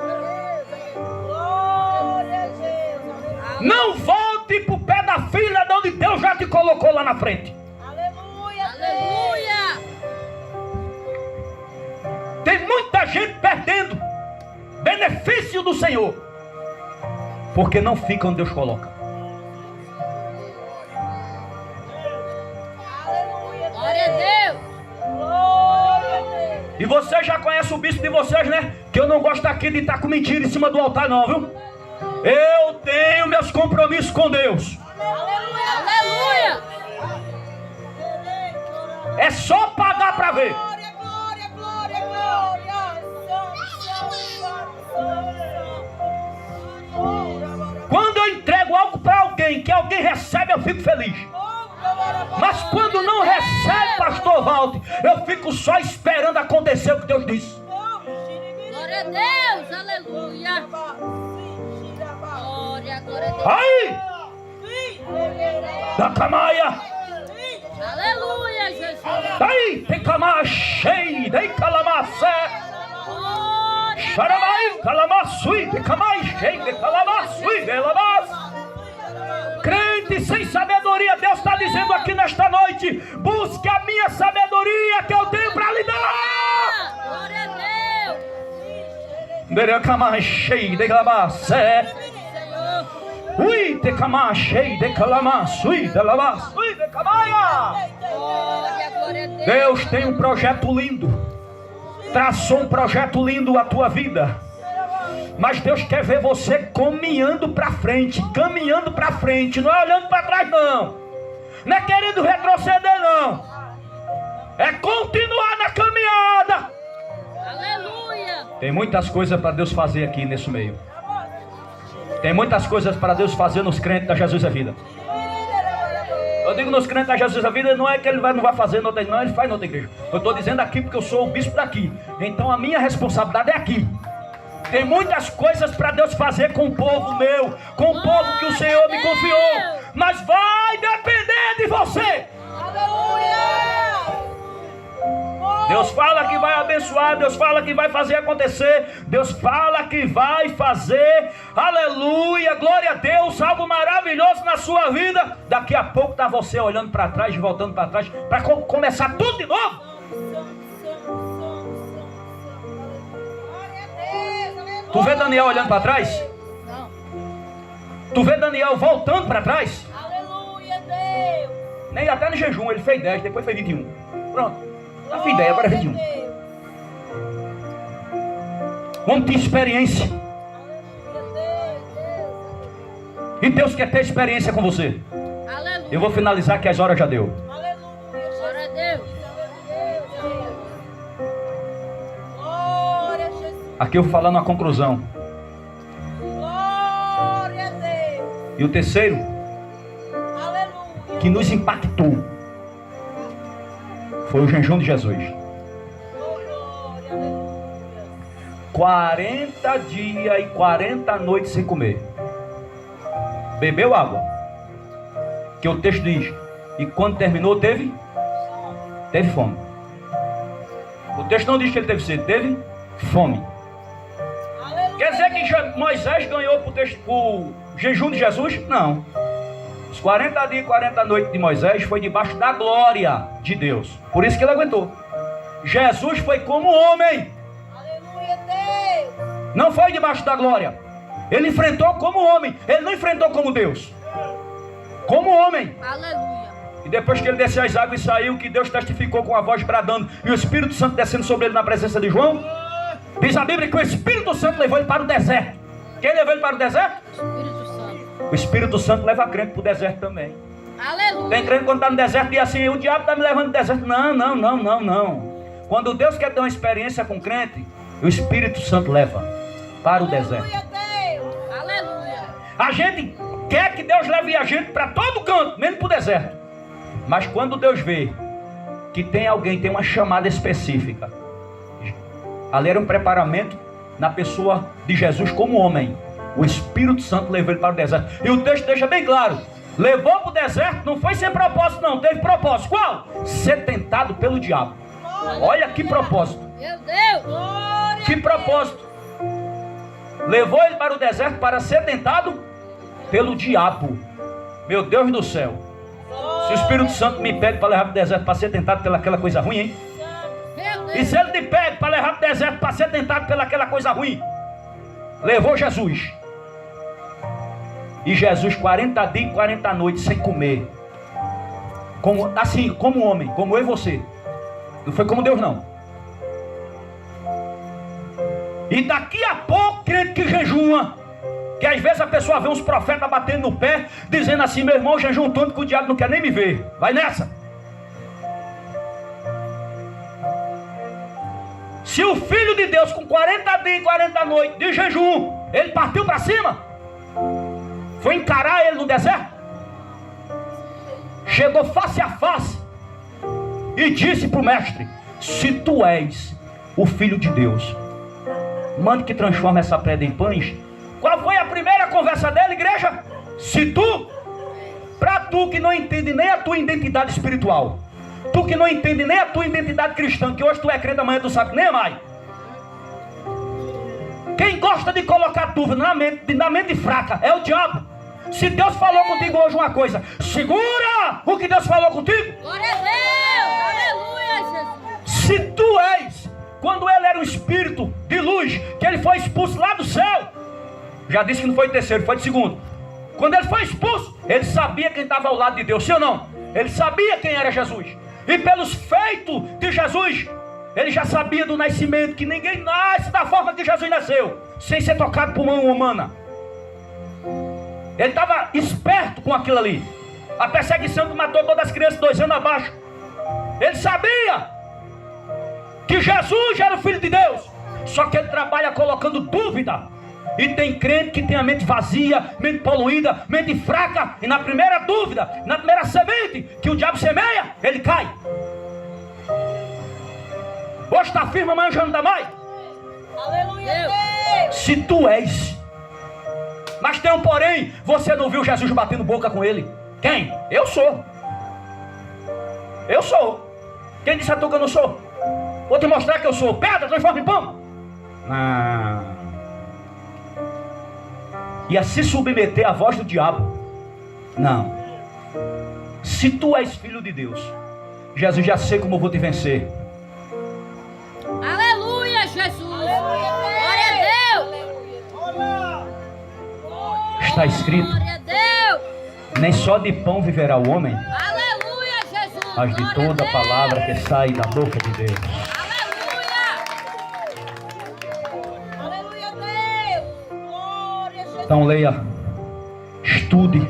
Deus. Não volte para o pé da fila de onde Deus já te colocou lá na frente. Aleluia. Aleluia. Tem muita gente perdendo benefício do Senhor, porque não fica onde Deus coloca. Glória a Deus. Glória a Deus. E você já conhece o bispo de vocês, né? Que eu não gosto aqui de estar com mentira em cima do altar não, viu? Eu tenho meus compromissos com Deus. Aleluia. É só pagar para ver. Glória, glória, glória. Quando eu entrego algo para alguém, que alguém recebe, eu fico feliz. Mas quando não recebe, pastor Walter, eu fico só esperando acontecer o que Deus disse. Glória a Deus. Aleluia. Glória, glória a Deus. Aí! Da camaia! Aleluia, Jesus. Daí, tem camar cheio, daí calamassé. Glória. Xaramai, calamassui, tem camar cheio, de calamassui, de lamassa. Crente sem sabedoria, Deus está dizendo aqui nesta noite: busque a minha sabedoria que eu tenho para lhe dar. Glória a Deus. Derecamachei de calamassé. Senhor. Ui, te camachei de calamassui, de lamassui, de camaia. Glória, glória a Deus. Deus tem um projeto lindo. Traçou um projeto lindo a tua vida. Mas Deus quer ver você caminhando para frente, não é olhando para trás não. Não é querendo retroceder não. É continuar na caminhada. Aleluia. Tem muitas coisas para Deus fazer aqui nesse meio. Tem muitas coisas para Deus fazer nos crentes da Jesus a Vida. Eu digo nos crentes da Jesus a Vida, não é que ele não vai fazer noutra igreja, não, ele faz noutra igreja. Eu estou dizendo aqui porque eu sou o bispo daqui. Então a minha responsabilidade é aqui. Tem muitas coisas para Deus fazer com o povo meu, com o povo que o Senhor me confiou. Mas vai depender de você. Deus fala que vai abençoar, Deus fala que vai fazer acontecer, Deus fala que vai fazer, aleluia, glória a Deus, algo maravilhoso na sua vida. Daqui a pouco está você olhando para trás, voltando para trás, para começar tudo de novo. Tu vê Daniel olhando para trás? Não. Tu vê Daniel voltando para trás? Aleluia, Deus. Nem até no jejum, ele fez 10, depois fez 21. Pronto. Já fiz 10, agora é 21. O homem tinha experiência. E Deus quer ter experiência com você. Aleluia. Eu vou finalizar que as horas já deu. Aleluia. Glória a Deus. Glória a Jesus. Aqui eu vou falar numa conclusão. Glória a Deus. E o terceiro, Aleluia. que nos impactou, foi o jejum de Jesus. Glória, aleluia. 40 dias e 40 noites sem comer. Bebeu água. Que o texto diz. E quando terminou, teve fome. O texto não diz que ele teve sede, teve fome. Aleluia. Quer dizer que Moisés ganhou por jejum de Jesus? Não. Os 40 dias e 40 noites de Moisés foi debaixo da glória de Deus. Por isso que ele aguentou. Jesus foi como homem. Aleluia, Deus. Não foi debaixo da glória. Ele enfrentou como homem. Ele não enfrentou como Deus. Como homem. Aleluia. E depois que ele desceu as águas e saiu, que Deus testificou com a voz bradando e o Espírito Santo descendo sobre ele na presença de João, diz a Bíblia que o Espírito Santo levou ele para o deserto. Quem levou ele para o deserto? Espírito Santo. O Espírito Santo leva a crente para o deserto também. Aleluia. Tem crente quando está no deserto e assim, o diabo está me levando no deserto. Não. Quando Deus quer ter uma experiência com o crente, o Espírito Santo leva para o deserto. Aleluia, Deus. Aleluia. A gente quer que Deus leve a gente para todo canto, menos para o deserto. Mas quando Deus vê que tem alguém, tem uma chamada específica, ali era um preparamento na pessoa de Jesus como homem. O Espírito Santo levou ele para o deserto. E o texto deixa bem claro. Levou para o deserto, não foi sem propósito não, teve propósito. Qual? Ser tentado pelo diabo. Olha que propósito. Meu Deus. Glória. Que propósito. Levou ele para o deserto para ser tentado pelo diabo. Meu Deus do céu. Se o Espírito Santo me pede para levar para o deserto para ser tentado pelaquela coisa ruim, hein? Meu Deus. E se ele te pede para levar para o deserto para ser tentado pelaquela coisa ruim? Levou Jesus. E Jesus 40 dias e 40 noites sem comer. Assim, como homem, como eu e você. Não foi como Deus não. E daqui a pouco, crente que jejuma, que às vezes a pessoa vê uns profetas batendo no pé, dizendo assim, meu irmão, jejum tanto que o diabo não quer nem me ver. Vai nessa. Se o Filho de Deus com 40 dias e 40 noites de jejum, ele partiu para cima, foi encarar ele no deserto, chegou face a face e disse para o mestre, se tu és o Filho de Deus, mande que transforme essa pedra em pães. Qual foi a primeira conversa dela, igreja? Se tu, para tu que não entende nem a tua identidade espiritual, tu que não entende nem a tua identidade cristã, que hoje tu é crente, amanhã tu sabe nem mais. Quem gosta de colocar dúvida na mente fraca é o diabo. Se Deus falou contigo hoje uma coisa, segura o que Deus falou contigo. Glória a Deus. Aleluia, Jesus. Se tu és, quando ele era um espírito de luz, que ele foi expulso lá do céu, já disse que não foi de terceiro, foi de segundo. Quando ele foi expulso, ele sabia quem estava ao lado de Deus, sim ou não? Ele sabia quem era Jesus. E pelos feitos de Jesus, ele já sabia do nascimento, que ninguém nasce da forma que Jesus nasceu, sem ser tocado por mão humana. Ele estava esperto com aquilo ali. A perseguição que matou todas as crianças 2 anos abaixo. Ele sabia que Jesus era o Filho de Deus. Só que ele trabalha colocando dúvida. E tem crente que tem a mente vazia, mente poluída, mente fraca. E na primeira dúvida, na primeira semente que o diabo semeia, ele cai. Hoje está firme, amanhã já não dá mais. Aleluia, Deus. Se tu és. Mas tem um porém, você não viu Jesus batendo boca com ele? Quem? Eu sou. Eu sou. Quem disse a tu que eu não sou? Vou te mostrar que eu sou. Pedra, transforma em pão. Não. Ia se submeter à voz do diabo. Não. Se tu és filho de Deus, Jesus, já sei como eu vou te vencer. Aleluia, Jesus. Glória a Deus. Está escrito: Glória a Deus. nem só de pão viverá o homem, Aleluia, Jesus. mas de Glória a toda Deus. palavra que sai da boca de Deus. Aleluia. Aleluia, Deus. Glória a Jesus. Então leia, estude,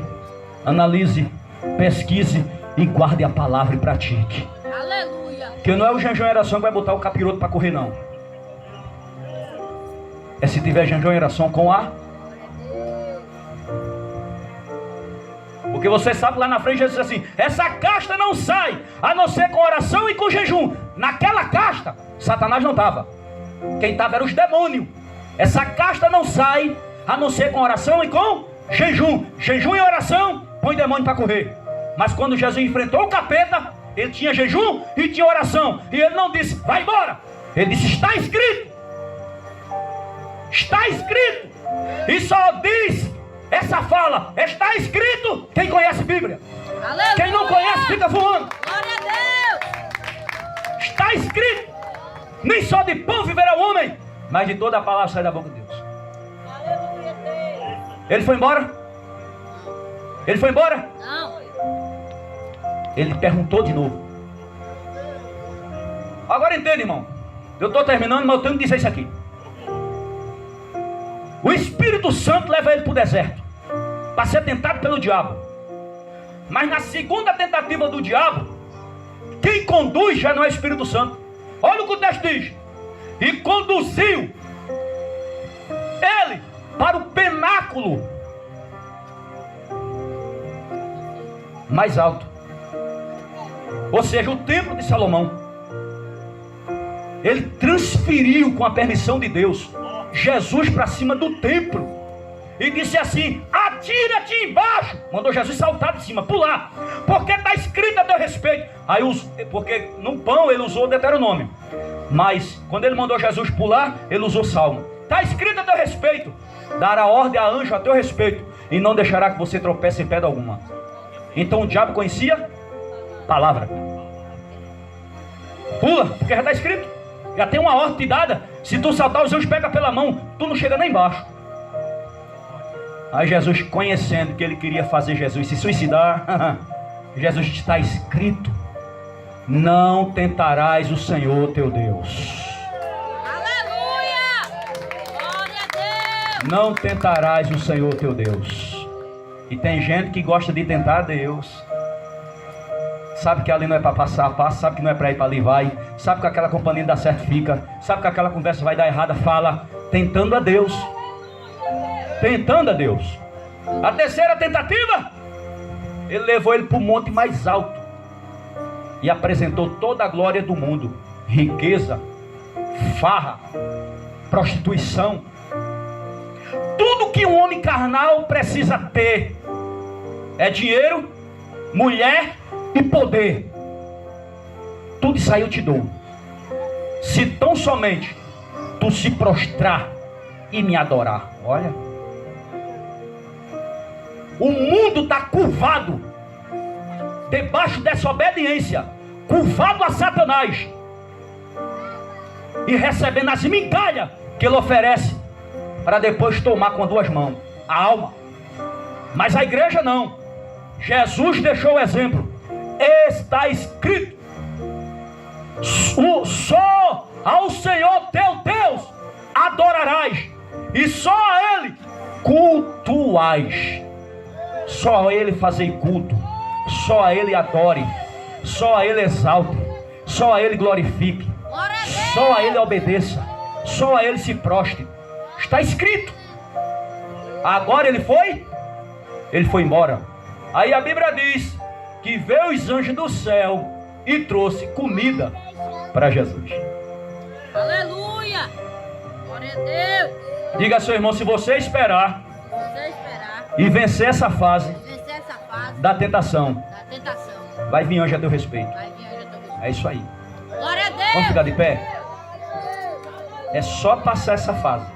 analise, pesquise e guarde a palavra e pratique. Aleluia. Que não é o jejum e oração que vai botar o capiroto para correr, não. É se tiver jejum e oração com a... Porque você sabe, lá na frente Jesus diz assim: essa casta não sai, a não ser com oração e com jejum. Naquela casta, Satanás não estava. Quem estava eram os demônios. Essa casta não sai, a não ser com oração e com jejum. Jejum e oração, põe demônio para correr. Mas quando Jesus enfrentou o capeta, ele tinha jejum e tinha oração. E ele não disse: vai embora. Ele disse: está escrito. Está escrito. E só diz essa fala: está escrito, quem conhece Bíblia. Aleluia. Quem não conhece fica voando. Glória a Deus. Está escrito: nem só de pão viverá o homem, mas de toda a palavra sai da boca de Deus. Aleluia, Deus. Ele foi embora? Ele foi embora? Não. Ele perguntou de novo. Agora entende, irmão. Eu estou terminando, mas eu tenho que dizer isso aqui. O Espírito Santo leva ele para o deserto para ser tentado pelo diabo. Mas na segunda tentativa do diabo, quem conduz já não é o Espírito Santo. Olha o que o texto diz: e conduziu ele para o penáculo mais alto, ou seja, o templo de Salomão. Ele transferiu, com a permissão de Deus, Jesus para cima do templo e disse assim: atira-te embaixo. Mandou Jesus saltar de cima, pular, porque está escrito a teu respeito. Aí porque no pão ele usou Deuteronômio, mas quando ele mandou Jesus pular, ele usou Salmo. Está escrito a teu respeito: dará ordem a anjo a teu respeito, e não deixará que você tropece em pedra alguma. Então o diabo conhecia palavra. Pula, porque já está escrito. Já tem uma ordem dada. Se tu saltar, os anjos pegam pela mão, tu não chega nem embaixo. Aí Jesus, conhecendo que ele queria fazer Jesus se suicidar, Jesus, está escrito: não tentarás o Senhor teu Deus. Aleluia. Glória a Deus. Não tentarás o Senhor teu Deus. E tem gente que gosta de tentar Deus. Sabe que ali não é para passar, passa. Sabe que não é para ir para ali, vai. Sabe que aquela companhia não dá certo, fica. Sabe que aquela conversa vai dar errada, fala. Tentando a Deus. Tentando a Deus. A terceira tentativa, ele levou ele para o monte mais alto e apresentou toda a glória do mundo: riqueza, farra, prostituição, tudo que um homem carnal precisa ter. É dinheiro, mulher e poder. Tudo isso aí eu te dou, se tão somente tu se prostrar e me adorar. Olha, o mundo está curvado debaixo dessa obediência, curvado a Satanás e recebendo as migalhas que ele oferece para depois tomar com duas mãos a alma. Mas a igreja não. Jesus deixou o exemplo: está escrito, só ao Senhor teu Deus adorarás, e só a Ele cultuais. Só a Ele fazei culto, só a Ele adore, só a Ele exalte, só a Ele glorifique, só a Ele obedeça, só a Ele se prostre. Está escrito. Agora ele foi embora. Aí a Bíblia diz que veio os anjos do céu e trouxe comida para Jesus. Aleluia. Glória a Deus. Diga ao seu irmão: se você esperar e vencer essa fase da tentação, vai vir anjo a teu respeito. É isso aí. Glória a Deus. Vamos ficar de pé? É só passar essa fase.